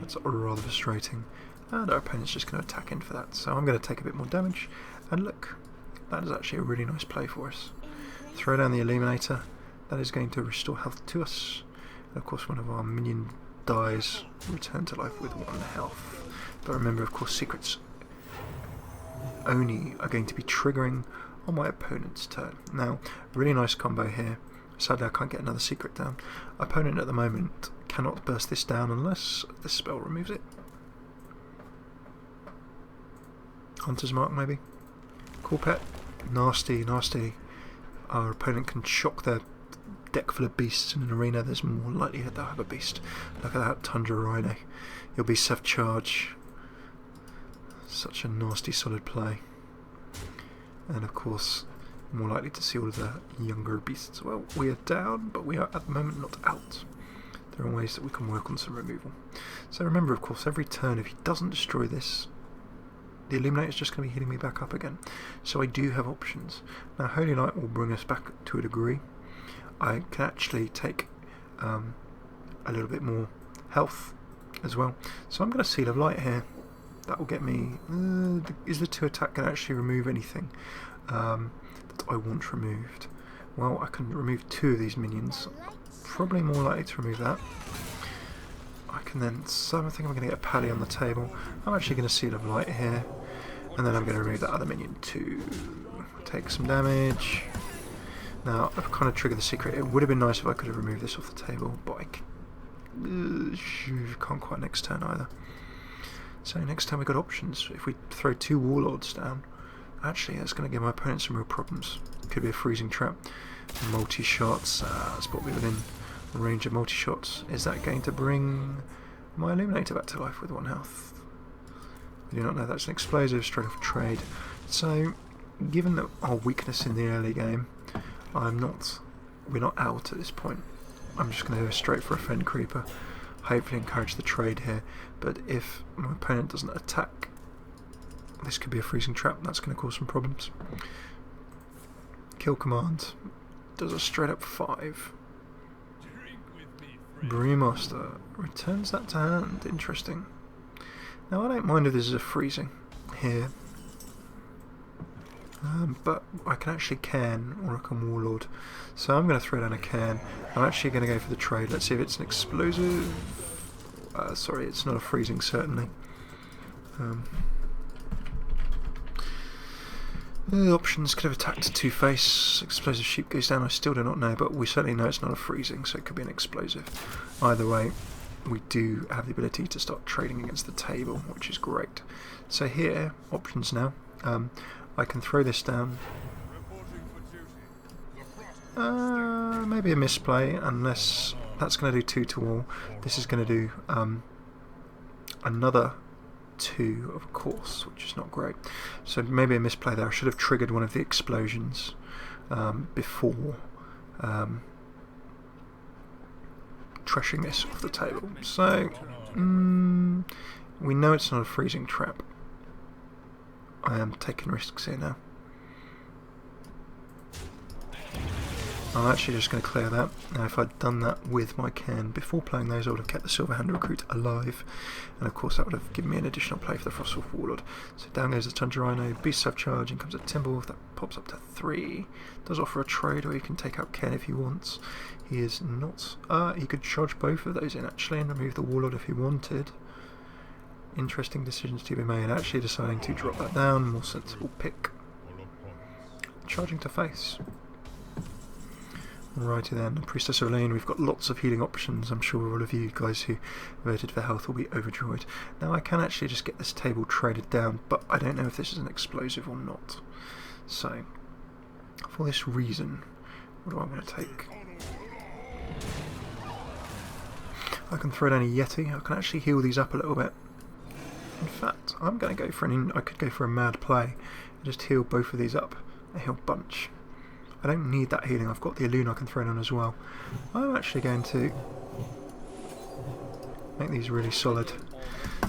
That's rather frustrating. And our opponent's just going to attack in for that. So I'm going to take a bit more damage. And look, that is actually a really nice play for us. Throw down the Illuminator. That is going to restore health to us. And of course, one of our minion dies, return to life with 1 health. But remember, of course, secrets only are going to be triggering on my opponent's turn. Now, really nice combo here. Sadly, I can't get another secret down. Opponent at the moment cannot burst this down unless this spell removes it. Hunter's Mark maybe. Cool pet. Nasty, nasty. Our opponent can shock their deck full of beasts in an arena. There's more likelihood they'll have a beast. Look at that Tundra Rhino. You'll be self-charge. Such a nasty solid play. And of course, more likely to see all of the younger beasts. Well, we are down, but we are at the moment not out. There are ways that we can work on some removal. So remember, of course, every turn, if he doesn't destroy this, the Illuminator is just going to be healing me back up again. So I do have options. Now, Holy Light will bring us back to a degree. I can actually take a little bit more health as well. So I'm going to Seal of Light here. That will get me... is the 2 attack going to actually remove anything that I want removed? Well, I can remove 2 of these minions. Probably more likely to remove that. I can then... So I think I'm going to get a Pally on the table. I'm actually going to Seal of Light here. And then I'm going to remove that other minion too. Take some damage. Now, I've kind of triggered the secret. It would have been nice if I could have removed this off the table, but I can't quite next turn either. So next time we've got options. If we throw 2 Warlords down, actually that's going to give my opponent some real problems. Could be a freezing trap. Multi-shots, that's put me within range of multi-shots. Is that going to bring my Illuminator back to life with 1 health? We do not know. That's an explosive straight off trade. So, given that our weakness in the early game, we're not out at this point. I'm just going to go straight for a Fen Creeper. Hopefully encourage the trade here. But if my opponent doesn't attack, this could be a freezing trap. That's going to cause some problems. Kill command does a straight up 5. Brewmaster returns that to hand. Interesting. Now I don't mind if this is a freezing here, but I can actually Cairn or I can Warlord. So I'm going to throw down a Cairn. I'm actually going to go for the trade. Let's see if it's an explosive. Sorry, it's not a freezing certainly. The options could have attacked Two-Face. Explosive Sheep goes down. I still do not know, but we certainly know it's not a freezing, so it could be an explosive. Either way, we do have the ability to start trading against the table, which is great. So here, options now. I can throw this down. Maybe a misplay, unless that's going to do 2 to all. This is going to do another 2, of course, which is not great. So maybe a misplay there. I should have triggered one of the explosions before trashing this off the table. So we know it's not a freezing trap. I am taking risks here now. I'm actually just going to clear that. Now if I'd done that with my Cairn before playing those, I would have kept the Silverhand Recruit alive, and of course that would have given me an additional play for the Frostwolf Warlord. So down goes the Tundra Rhino, Beast self-charge, in comes a Timberwolf, that pops up to 3. Does offer a trade where he can take out Cairn if he wants. He is not... he could charge both of those in actually and remove the Warlord if he wanted. Interesting decisions to be made. Actually deciding to drop that down, more sensible pick. Charging to face. Alrighty then, Priestess of Elaine, we've got lots of healing options. I'm sure all of you guys who voted for health will be overjoyed. Now I can actually just get this table traded down, but I don't know if this is an explosive or not. So, for this reason, what do I want to take? I can throw down a Yeti. I can actually heal these up a little bit. In fact, I'm going to go for I could go for a mad play and just heal both of these up. A heal bunch. I don't need that healing. I've got the Illune I can throw down as well. I'm actually going to make these really solid.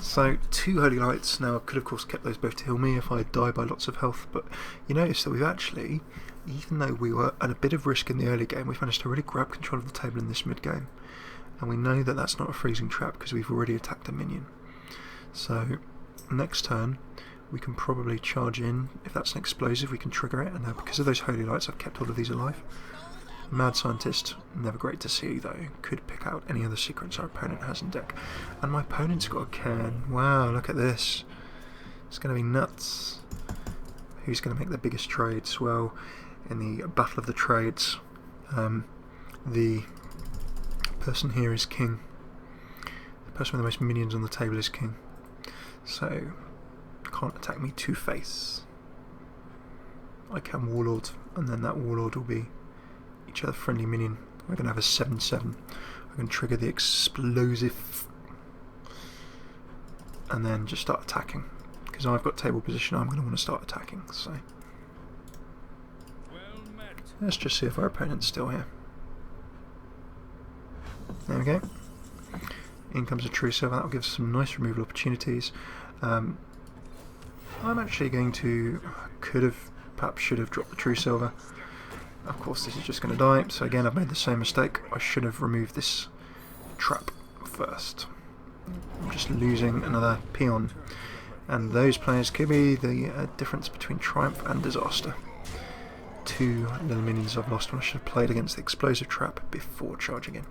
So 2 Holy Lights. Now I could of course kept those both to heal me if I die by lots of health, but you notice that we've actually, even though we were at a bit of risk in the early game, we've managed to really grab control of the table in this mid game. And we know that that's not a freezing trap because we've already attacked a minion. So next turn we can probably charge in. If that's an explosive we can trigger it, and now because of those Holy Lights I've kept all of these alive. Mad Scientist, never great to see though. Could pick out any other secrets our opponent has in deck. And my opponent's got a Cairn. Wow, look at this. It's going to be nuts. Who's going to make the biggest trades? Well, in the Battle of the Trades, the person here is king. The person with the most minions on the table is king. So, can't attack me two-face. I can Warlord, and then that Warlord will be each other friendly minion. We're going to have a 7/7. I can trigger the explosive, and then just start attacking. Because I've got table position, I'm going to want to start attacking. So let's just see if our opponent's still here. There we go. In comes a True Silver. That'll give us some nice removal opportunities. I'm actually going to, perhaps should have dropped the True Silver. Of course this is just going to die, so again I've made the same mistake. I should have removed this trap first. I'm just losing another peon, and those players could be the difference between triumph and disaster. 2 little minions I've lost when I should have played against the explosive trap before charging in.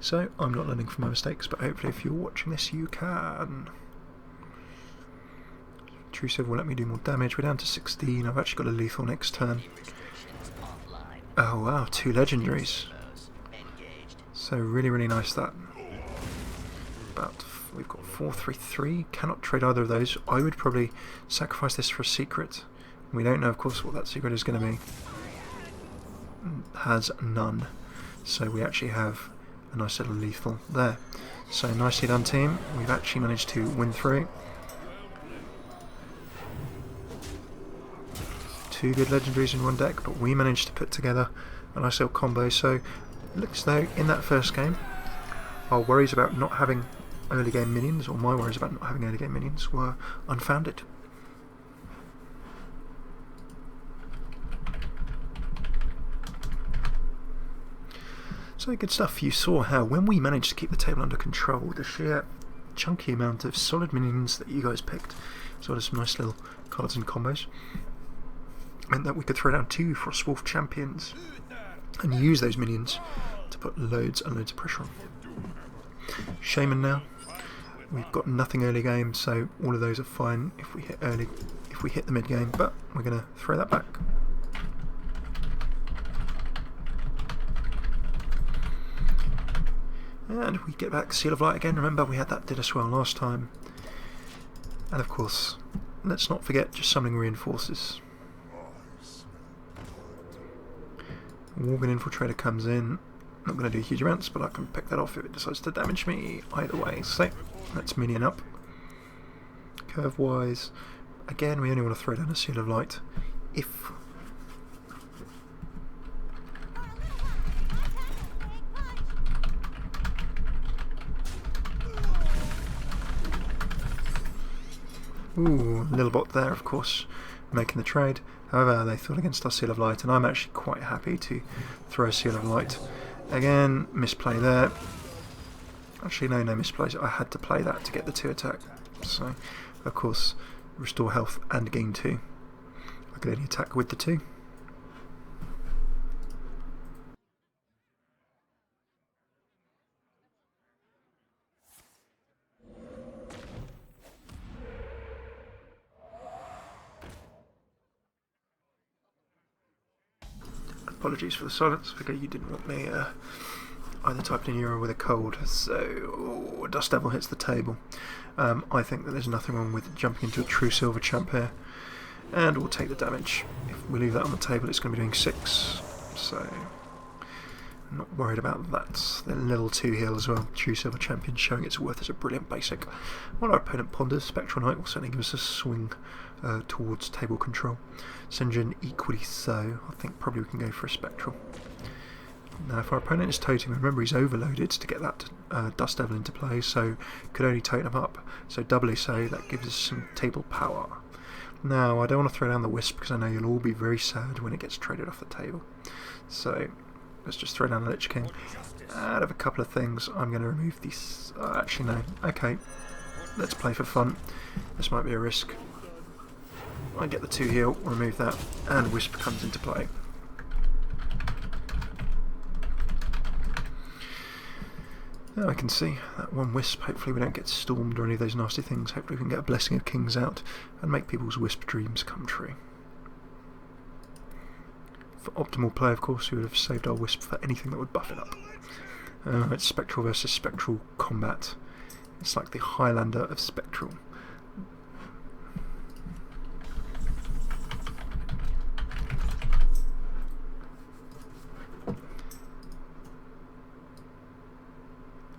So I'm not learning from my mistakes, but hopefully if you're watching this you can. True Silver will let me do more damage. We're down to 16. I've actually got a lethal next turn. Oh wow, 2 legendaries. So really nice that. But we've got 4/3/3. Cannot trade either of those. I would probably sacrifice this for a secret. We don't know, of course, what that secret is going to be. Has none. So we actually have a nice little lethal there. So nicely done, team. We've actually managed to win through. 2 good legendaries in one deck, but we managed to put together a nice little combo. So it looks as though in that first game, our worries about not having early game minions, or my worries about not having early game minions, were unfounded. So good stuff. You saw how when we managed to keep the table under control, the sheer chunky amount of solid minions that you guys picked, as well as some nice little cards and combos, meant that we could throw down 2 Frostwolf champions and use those minions to put loads and loads of pressure on. Shaman now. We've got nothing early game, so all of those are fine if we hit early, if we hit the mid game, but we're going to throw that back. And we get back Seal of Light again. Remember, we had that did us well last time. And of course, let's not forget just summoning reinforces. Worgen Infiltrator comes in. Not going to do huge amounts, but I can pick that off if it decides to damage me either way. So let's minion up. Curve wise, again, we only want to throw down a Seal of Light if. Ooh, little bot there, of course, making the trade. However, they thought against our Seal of Light, and I'm actually quite happy to throw a Seal of Light. Again, misplay there. Actually, no misplays. I had to play that to get the 2 attack. So, of course, restore health and gain 2. I could only attack with the 2. Apologies for the silence. I figure you didn't want me either typing in Euro with a cold. So, Dust Devil hits the table. I think that there's nothing wrong with jumping into a True Silver champ here, and we'll take the damage. If we leave that on the table, it's going to be doing 6. So, I'm not worried about that. Then level 2 heal as well. True Silver champion showing its worth as a brilliant basic. While our opponent ponders, Spectral Knight will certainly give us a swing towards table control. Sinjin equally so. I think probably we can go for a Spectral. Now if our opponent is totem, remember he's overloaded to get that Dust Devil into play, so could only totem up. So doubly so, that gives us some table power. Now I don't want to throw down the Wisp because I know you'll all be very sad when it gets traded off the table. So let's just throw down the Lich King. Out of a couple of things, I'm going to remove these. Actually no, okay. Let's play for fun. This might be a risk. I get the 2 heal, remove that, and Wisp comes into play. Now I can see that 1 Wisp. Hopefully we don't get stormed or any of those nasty things. Hopefully we can get a Blessing of Kings out and make people's Wisp dreams come true. For optimal play, of course, we would have saved our Wisp for anything that would buff it up. It's Spectral versus Spectral combat. It's like the Highlander of Spectral.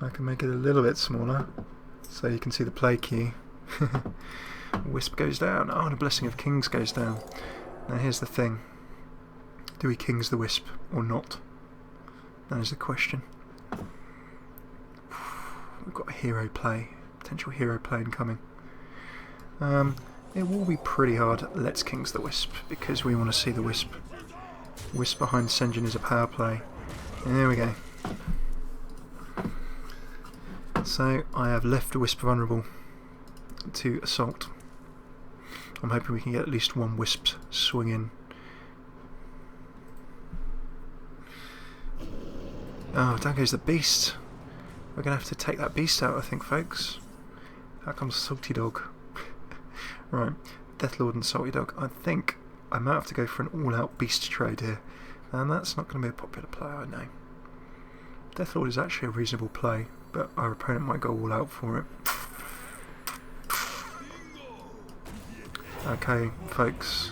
I can make it a little bit smaller so you can see the play queue. Wisp goes down. Oh, and a Blessing of Kings goes down. Now here's the thing. Do we Kings the Wisp or not? That is the question. We've got a hero play. Potential hero play incoming. It will be pretty hard. Let's Kings the Wisp because we want to see the Wisp. Wisp behind Sen'jin is a power play. There we go. So I have left a Wisp vulnerable to assault. I'm hoping we can get at least one Wisp swing in. Oh, down goes the beast. We're going to have to take that beast out, I think, folks. Out comes Salty Dog. Right, Deathlord and Salty Dog. I think I might have to go for an all-out beast trade here. And that's not going to be a popular play, I know. Deathlord is actually a reasonable play, but our opponent might go all out for it. Okay, folks.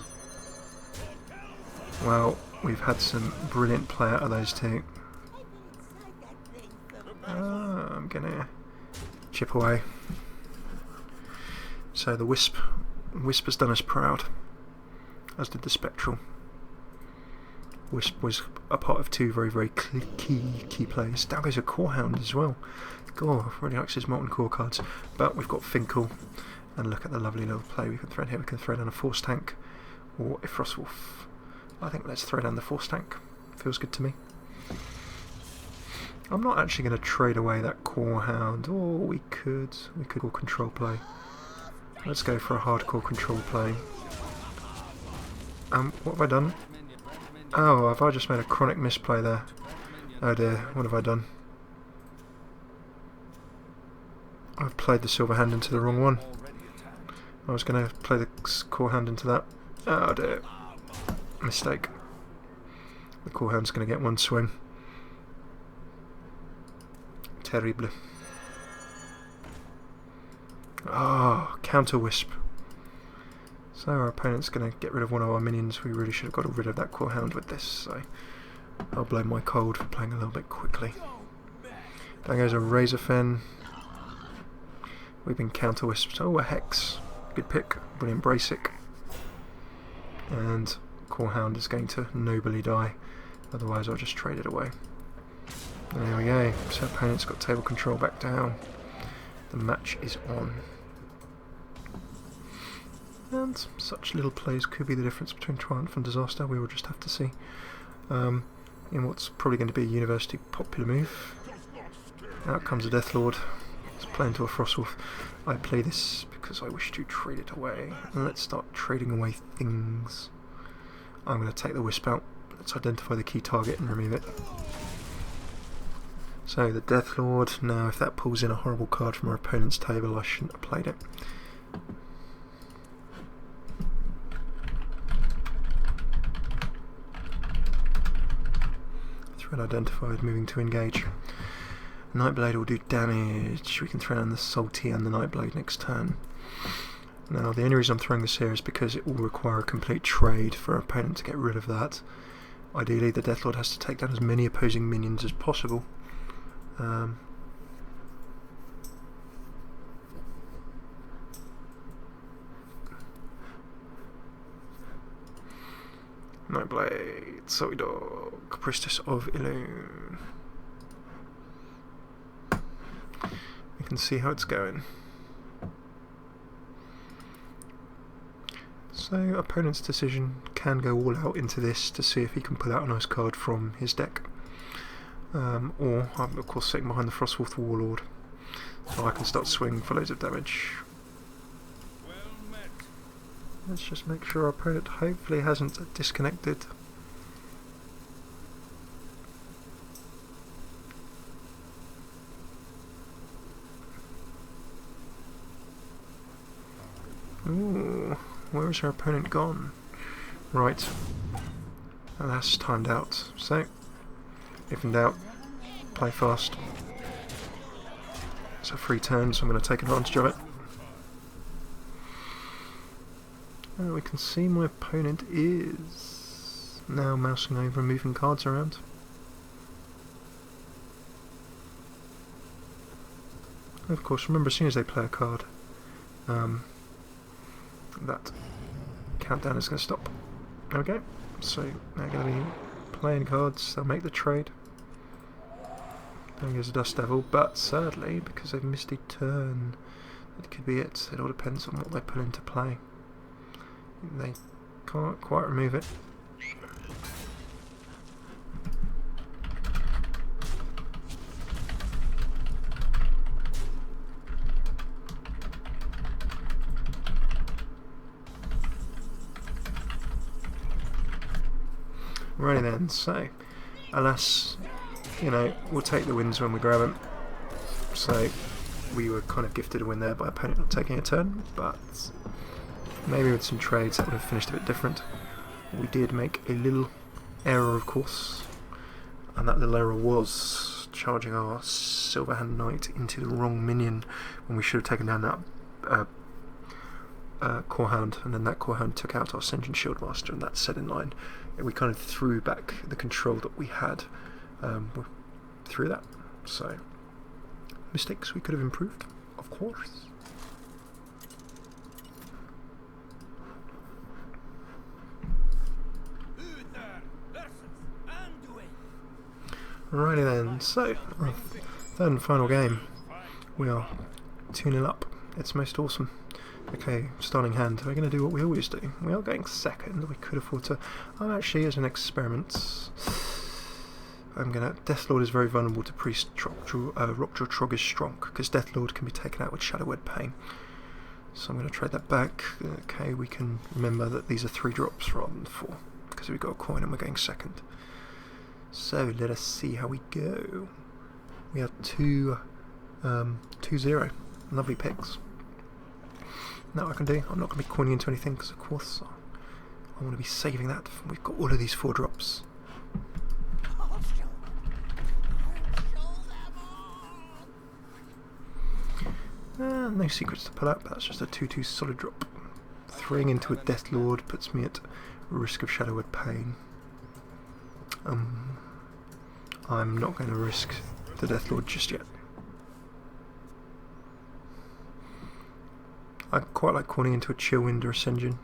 Well, we've had some brilliant play out of those two. I'm gonna chip away. So the Wisp has done us proud, as did the Spectral. Wisp was a part of two very key plays. Down goes a Corehound as well. God, really likes his Molten Core cards. But we've got Finkel, and look at the lovely little play we can throw in here. We can throw down a Force Tank or a Frostwolf. I think let's throw down the Force Tank. Feels good to me. I'm not actually going to trade away that Corehound. Or we could go control play. Let's go for a hardcore control play. What have I done? Oh, have I just made a chronic misplay there? Oh dear, what have I done? I've played the Silver Hand into the wrong one. I was going to play the Core Hand into that. Oh dear. Mistake. The Core Hand's going to get one swing. Terrible. Ah, counter Wisp. So our opponent's going to get rid of one of our minions. We really should have got rid of that Corehound with this, so I'll blame my cold for playing a little bit quickly. There goes a Razorfen. We've been counter Wisped. Oh, a Hex. Good pick. Brilliant Brasic. And Corehound is going to nobly die. Otherwise I'll just trade it away. There we go. So opponent's got table control back down. The match is on. And such little plays could be the difference between triumph and disaster. We will just have to see. In what's probably going to be a university popular move. Out comes a Deathlord. It's playing to a Frostwolf. I play this because I wish to trade it away. And let's start trading away things. I'm going to take the Wisp out. Let's identify the key target and remove it. So the Deathlord. Now if that pulls in a horrible card from our opponent's table, I shouldn't have played it. Identified, moving to engage. Nightblade will do damage. We can throw down the Salty and the Nightblade next turn. Now the only reason I'm throwing this here is because it will require a complete trade for our opponent to get rid of that. Ideally the Deathlord has to take down as many opposing minions as possible. Nightblade, Salty Dog, Priestess of Illume. We can see how it's going. So, opponent's decision can go all out into this to see if he can pull out a nice card from his deck. Or, I'm of course sitting behind the Frostwolf Warlord, so I can start swinging for loads of damage. Let's just make sure our opponent hopefully hasn't disconnected. Ooh, where is our opponent gone? Right. Well, that's timed out. So, if in doubt, play fast. It's a free turn, so I'm going to take advantage of it. We can see my opponent is now mousing over and moving cards around. Of course, remember as soon as they play a card, that countdown is going to stop. Okay, so they're going to be playing cards, they'll make the trade. There goes a Dust Devil, but sadly, because they've missed a turn, that could be it. It all depends on what they put into play. They can't quite remove it. Righty then, so, alas, you know, we'll take the wins when we grab them. So, we were kind of gifted a win there by opponent not taking a turn, but maybe with some trades that would have finished a bit different. We did make a little error, of course, and that little error was charging our Silverhand Knight into the wrong minion when we should have taken down that Core Hound, and then that Core Hound took out our Ascension Shieldmaster, and that set in line. And we kind of threw back the control that we had through that. So, mistakes we could have improved, of course. Alrighty then, so, third and final game. We are 2-0 up. It's most awesome. Okay, starting hand. We're going to do what we always do. We are going second. We could afford to... actually, as an experiment, I'm going to... Deathlord is very vulnerable to Priest. Rockjaw Trog is strong, because Deathlord can be taken out with Shadow Word Pain. So I'm going to trade that back. Okay, we can remember that these are 3 drops rather than 4, because we've got a coin and we're going second. So, let us see how we go. We have 2-0. Lovely picks. Now I can do, I'm not going to be coining into anything because of course I want to be saving that. We've got all of these 4 drops. No secrets to pull up, that's just a 2-2 solid drop. Throwing into a Deathlord puts me at risk of Shadow Word Pain. I'm not going to risk the Deathlord just yet. I quite like calling into a Chillwind or Ascension.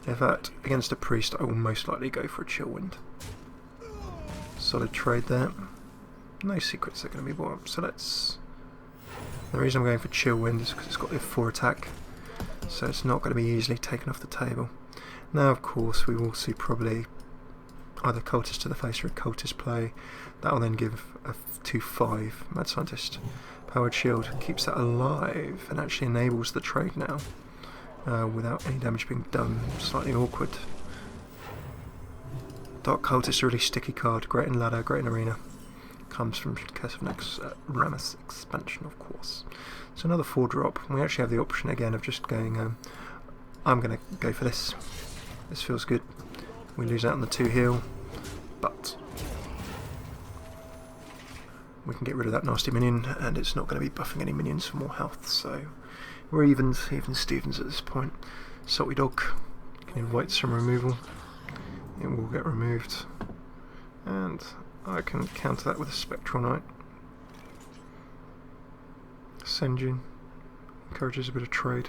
In fact, against a Priest I will most likely go for a Chillwind. Solid trade there. No secrets are going to be bought up, so let's... The reason I'm going for Chillwind is because it's got the 4 attack, so it's not going to be easily taken off the table. Now of course we will see probably either Cultist to the face or a Cultist play. That will then give a 2-5 Mad Scientist. Powered Shield keeps that alive and actually enables the trade now without any damage being done. Slightly awkward. Dark Cultist is a really sticky card. Great in ladder, great in arena. Comes from Curse of Next Ramus expansion, of course. So another 4 drop. We actually have the option again of just going. I'm going to go for this. This feels good. We lose out on the 2 heal, but we can get rid of that nasty minion, and it's not going to be buffing any minions for more health, so we're even Stevens at this point. Salty Dog can invite some removal. It will get removed, and I can counter that with a Spectral Knight. Senjin encourages a bit of trade.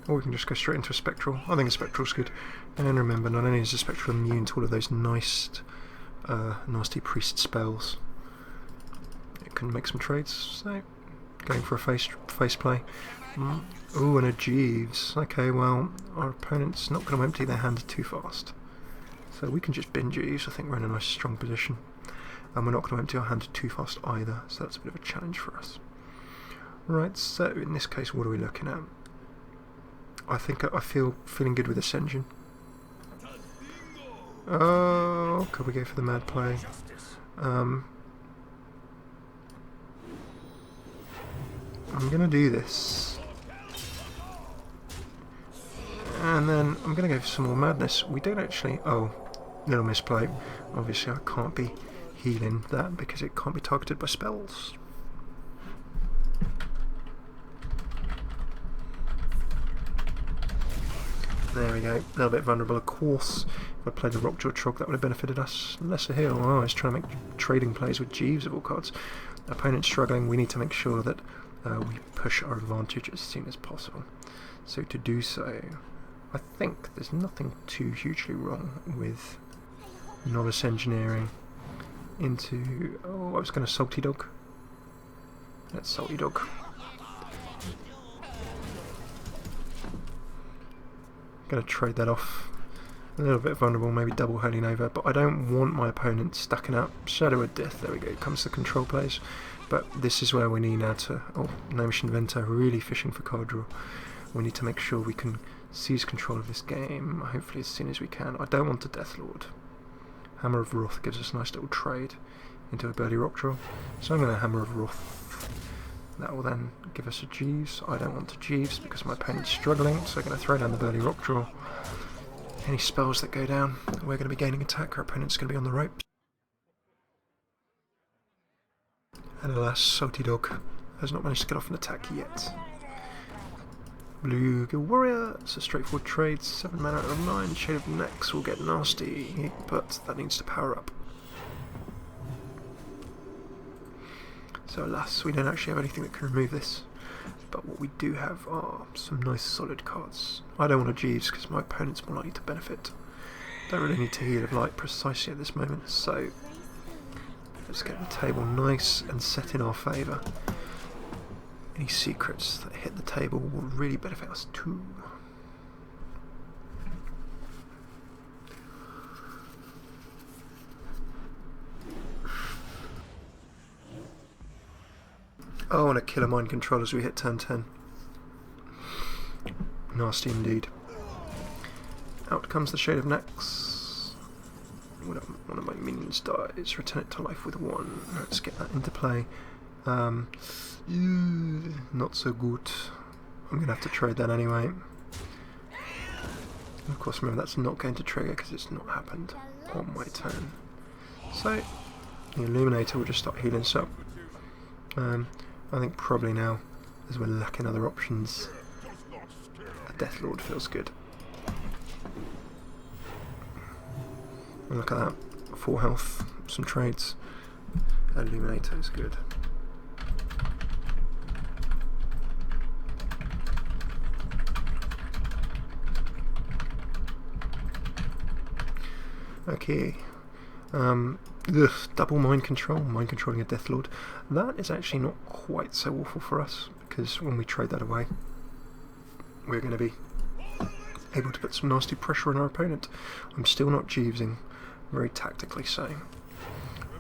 Or we can just go straight into a Spectral. I think a Spectral's good. And remember, not only is a Spectral immune to all of those nice, nasty Priest spells, it can make some trades. So, going for a face play. Ooh, and a Jeeves. Okay, well, our opponent's not going to empty their hand too fast. So we can just bin Jeeves. I think we're in a nice strong position. And we're not going to empty our hand too fast either, so that's a bit of a challenge for us. Right, so in this case, what are we looking at? I think I feeling good with Ascension. Oh, could we go for the mad play? I'm gonna do this, and then I'm gonna go for some more madness. We don't actually. Oh, little misplay. Obviously, I can't be healing that because it can't be targeted by spells. There we go, a little bit vulnerable of course. If I played the Rockjaw Trog that would have benefited us. Lesser heal, oh, he's trying to make trading plays with Jeeves of all cards. Opponent's struggling, we need to make sure that we push our advantage as soon as possible. So to do so, I think there's nothing too hugely wrong with novice engineering into... Oh, I was going to salty dog. Let's salty dog. Going to trade that off. A little bit vulnerable, maybe double holding over, but I don't want my opponent stacking up. Shadow of Death, there we go, comes the control plays. But this is where we need now to... Oh, Gnomish Inventor, really fishing for card draw. We need to make sure we can seize control of this game, hopefully as soon as we can. I don't want a Death Lord. Hammer of Wrath gives us a nice little trade into a Burly Rock draw. So I'm going to Hammer of Wrath. That will then give us a Jeeves. I don't want a Jeeves because my opponent's struggling, so I'm going to throw down the Burly Rock draw. Any spells that go down, we're going to be gaining attack, our opponent's going to be on the ropes. And alas, Salty Dog has not managed to get off an attack yet. Blue Guild Warrior, it's a straightforward trade, 7 mana out of 9, Shade of Necks will get nasty, but that needs to power up. So alas, we don't actually have anything that can remove this, but what we do have are some nice solid cards. I don't want to Jeeves because my opponent's more likely to benefit. Don't really need to Heal of Light precisely at this moment, so let's get the table nice and set in our favour. Any secrets that hit the table will really benefit us too. Oh, and a killer mind control as we hit turn 10. Nasty indeed. Out comes the Shade of Necks. One of my minions dies. Return it to life with 1. Let's get that into play. Not so good. I'm going to have to trade that anyway. Of course, remember that's not going to trigger because it's not happened on my turn. So, the Illuminator will just start healing us up. I think probably now, as we're lacking other options, a Death Lord feels good. And look at that, 4 health, some trades. Illuminator is good. Okay. Double mind controlling a Death Lord. That is actually not quite so awful for us, because when we trade that away, we're going to be able to put some nasty pressure on our opponent. I'm still not Jeevesing, very tactically so.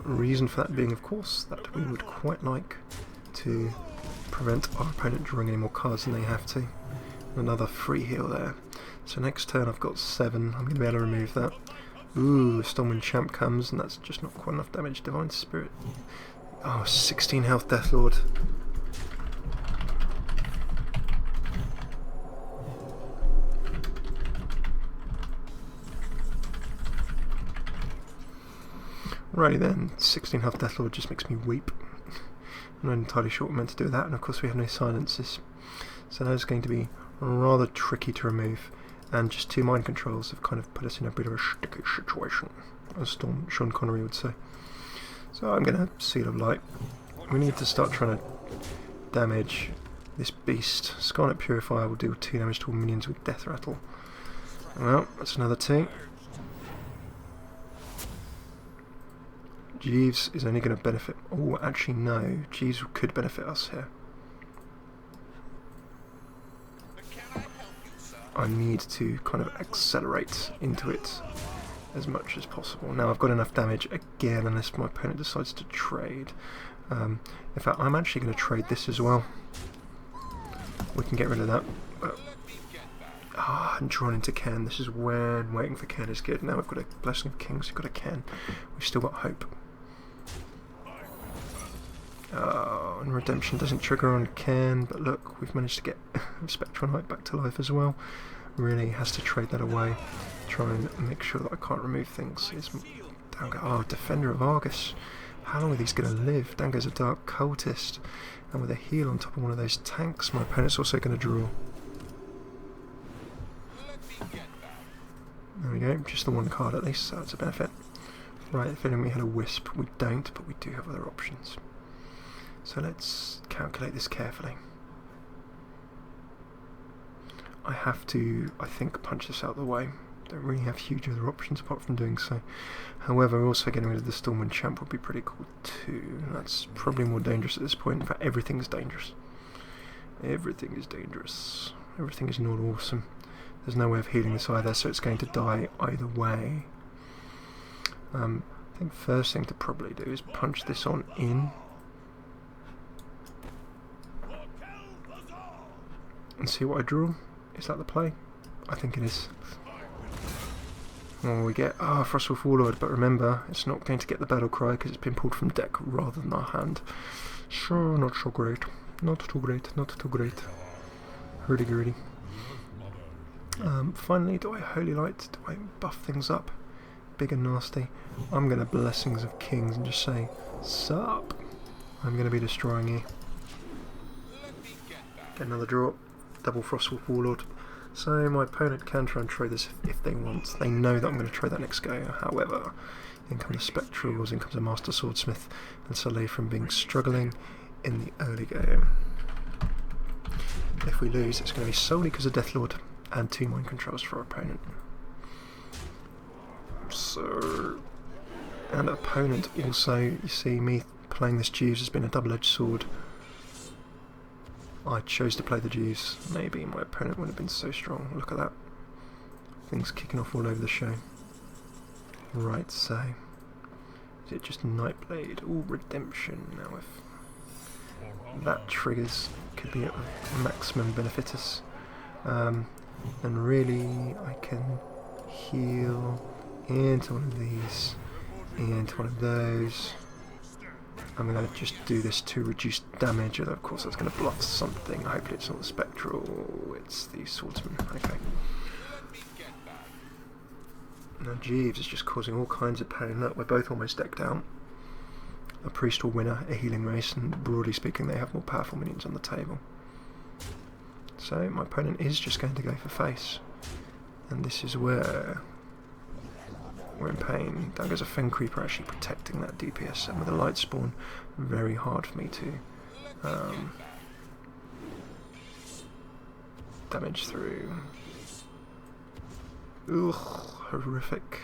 Reason for that being, of course, that we would quite like to prevent our opponent drawing any more cards than they have to. Another free heal there. So next turn I've got 7, I'm going to be able to remove that. Ooh, Stormwind Champ comes, and that's just not quite enough damage. Divine Spirit. Oh, 16 health Death Lord. Righty then, 16 health Death Lord just makes me weep. I'm not entirely sure what we're meant to do with that, and of course we have no silences. So that is going to be rather tricky to remove. And just 2 mind controls have kind of put us in a bit of a sticky situation, as Sean Connery would say. So I'm going to Seal of Light. We need to start trying to damage this beast. Scarlet Purifier will do 2 damage to all minions with Death Rattle. Well, that's another 2. Jeeves is only going to benefit... Oh, actually no. Jeeves could benefit us here. I need to kind of accelerate into it as much as possible. Now I've got enough damage again, unless my opponent decides to trade. In fact, I'm actually going to trade this as well. We can get rid of that. I'm drawn into Ken. This is when waiting for Ken is good. Now we've got a Blessing of Kings, we've got a Ken. We've still got hope. And Redemption doesn't trigger on Ken, but look, we've managed to get Spectral Knight back to life as well. Really has to trade that away. Try and make sure that I can't remove things. Oh, Defender of Argus. How long are these going to live? Dango's a Dark Cultist. And with a heal on top of one of those tanks, my opponent's also going to draw. There we go, just the 1 card at least, so that's a benefit. Right, if only we had a Wisp. We don't, but we do have other options. So let's calculate this carefully. I have to, I think, punch this out of the way. Don't really have huge other options apart from doing so. However, also getting rid of the Stormwind Champ would be pretty cool too. That's probably more dangerous at this point. In fact, everything is dangerous. Everything is dangerous. Everything is not awesome. There's no way of healing this either, so it's going to die either way. I think first thing to probably do is punch this on in. And see what I draw. Is that the play? I think it is. Oh, we get Frostwolf Warlord, but remember, it's not going to get the battle cry because it's been pulled from deck rather than our hand. Sure, not so great. Not too great, not too great. Hurdy-gurdy. Finally, do I Holy Light? Do I buff things up? Big and nasty. I'm going to Blessings of Kings and just say, sup? I'm going to be destroying you. Get another draw. Double Frostwolf Warlord. So my opponent can try and trade this if they want. They know that I'm going to trade that next go. However, in come the Spectrals, in comes a Master Swordsmith, and Soleil from being struggling in the early game. If we lose, it's going to be solely because of Deathlord and 2 mind controls for our opponent. So, and opponent also, you see me playing this Jeeves has been a double-edged sword. I chose to play the Jeeves. Maybe my opponent wouldn't have been so strong. Look at that. Things kicking off all over the show. Right, so is it just Nightblade? Ooh, Redemption. Now if that triggers, could be at maximum benefitus. And really I can heal into one of these, into one of those. I'm going to just do this to reduce damage, although of course that's going to bluff something. Hopefully it's not the Spectral, it's the Swordsman. Okay. Now Jeeves is just causing all kinds of pain. Look, we're both almost decked out. A Priest will win a healing race, and broadly speaking they have more powerful minions on the table. So my opponent is just going to go for face. And this is where we're in pain. Down goes a Fen Creeper actually protecting that DPS, and with a Light Spawn, very hard for me to damage through. Ugh, horrific.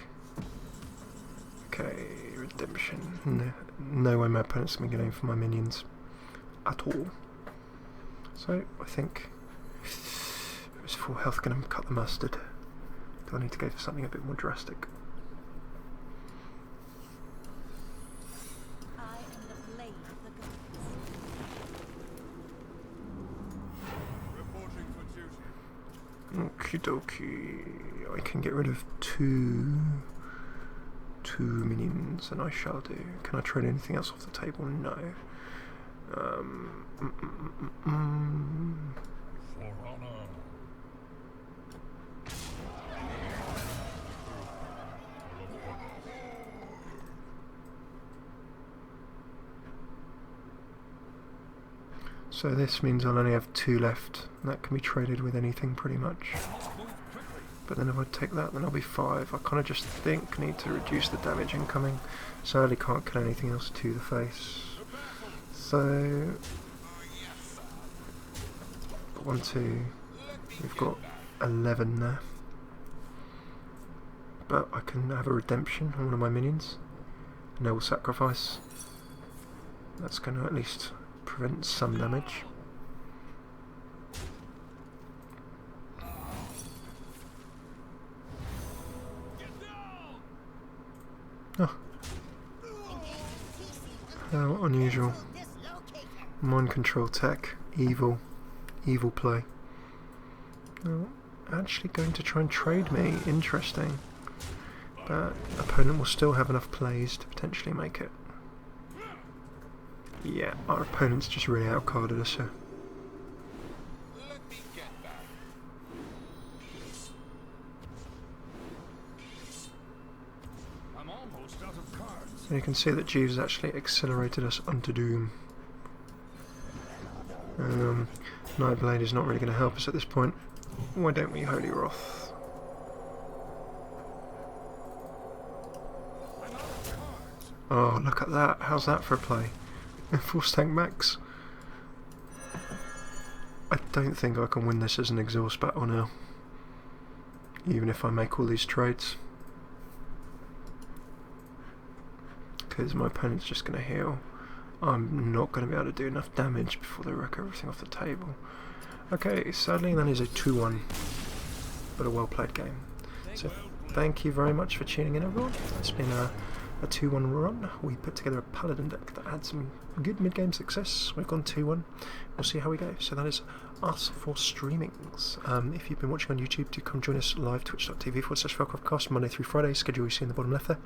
Okay, Redemption. No way my opponent's going to be going for my minions at all. So I think is full health going to cut the mustard? Do I need to go for something a bit more drastic? Okie dokie. I can get rid of two minions, and I shall do. Can I trade anything else off the table? No. So this means I'll only have 2 left. That can be traded with anything pretty much. But then if I take that, then I'll be 5. I kind of just think need to reduce the damage incoming. Sadly can't kill anything else to the face. So 1, 2. We've got 11 there. But I can have a redemption on one of my minions. Noble Sacrifice. That's going to at least prevent some damage. Oh. How unusual. Mind control tech. Evil. Evil play. Oh, actually going to try and trade me. Interesting. But opponent will still have enough plays to potentially make it. Yeah, our opponent's just really outcarded us here. So you can see that Jeeves has actually accelerated us onto doom. Nightblade is not really going to help us at this point. Why don't we Holy Wrath? Oh, look at that. How's that for a play? Force tank max. I don't think I can win this as an exhaust battle now, even if I make all these trades, because my opponent's just going to heal. I'm not going to be able to do enough damage before they wreck everything off the table. Okay, sadly that is a 2-1, but a well played game. So thank you very much for tuning in, everyone. It's been a 2-1 run. We put together a Paladin deck that had some good mid-game success. We've gone 2-1. We'll see how we go. So that is us for streamings. If you've been watching on YouTube, do come join us live, twitch.tv/FailCraft Casts, Monday through Friday. Schedule you see in the bottom left there.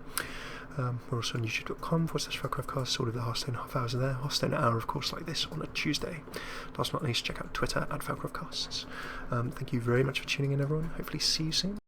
We're also on youtube.com/FailCraft Casts. All of the Hearthstone half hours are there. Hearthstone hour, of course, like this on a Tuesday. Last but not least, check out Twitter @FailCraft Casts. Thank you very much for tuning in, everyone. Hopefully see you soon.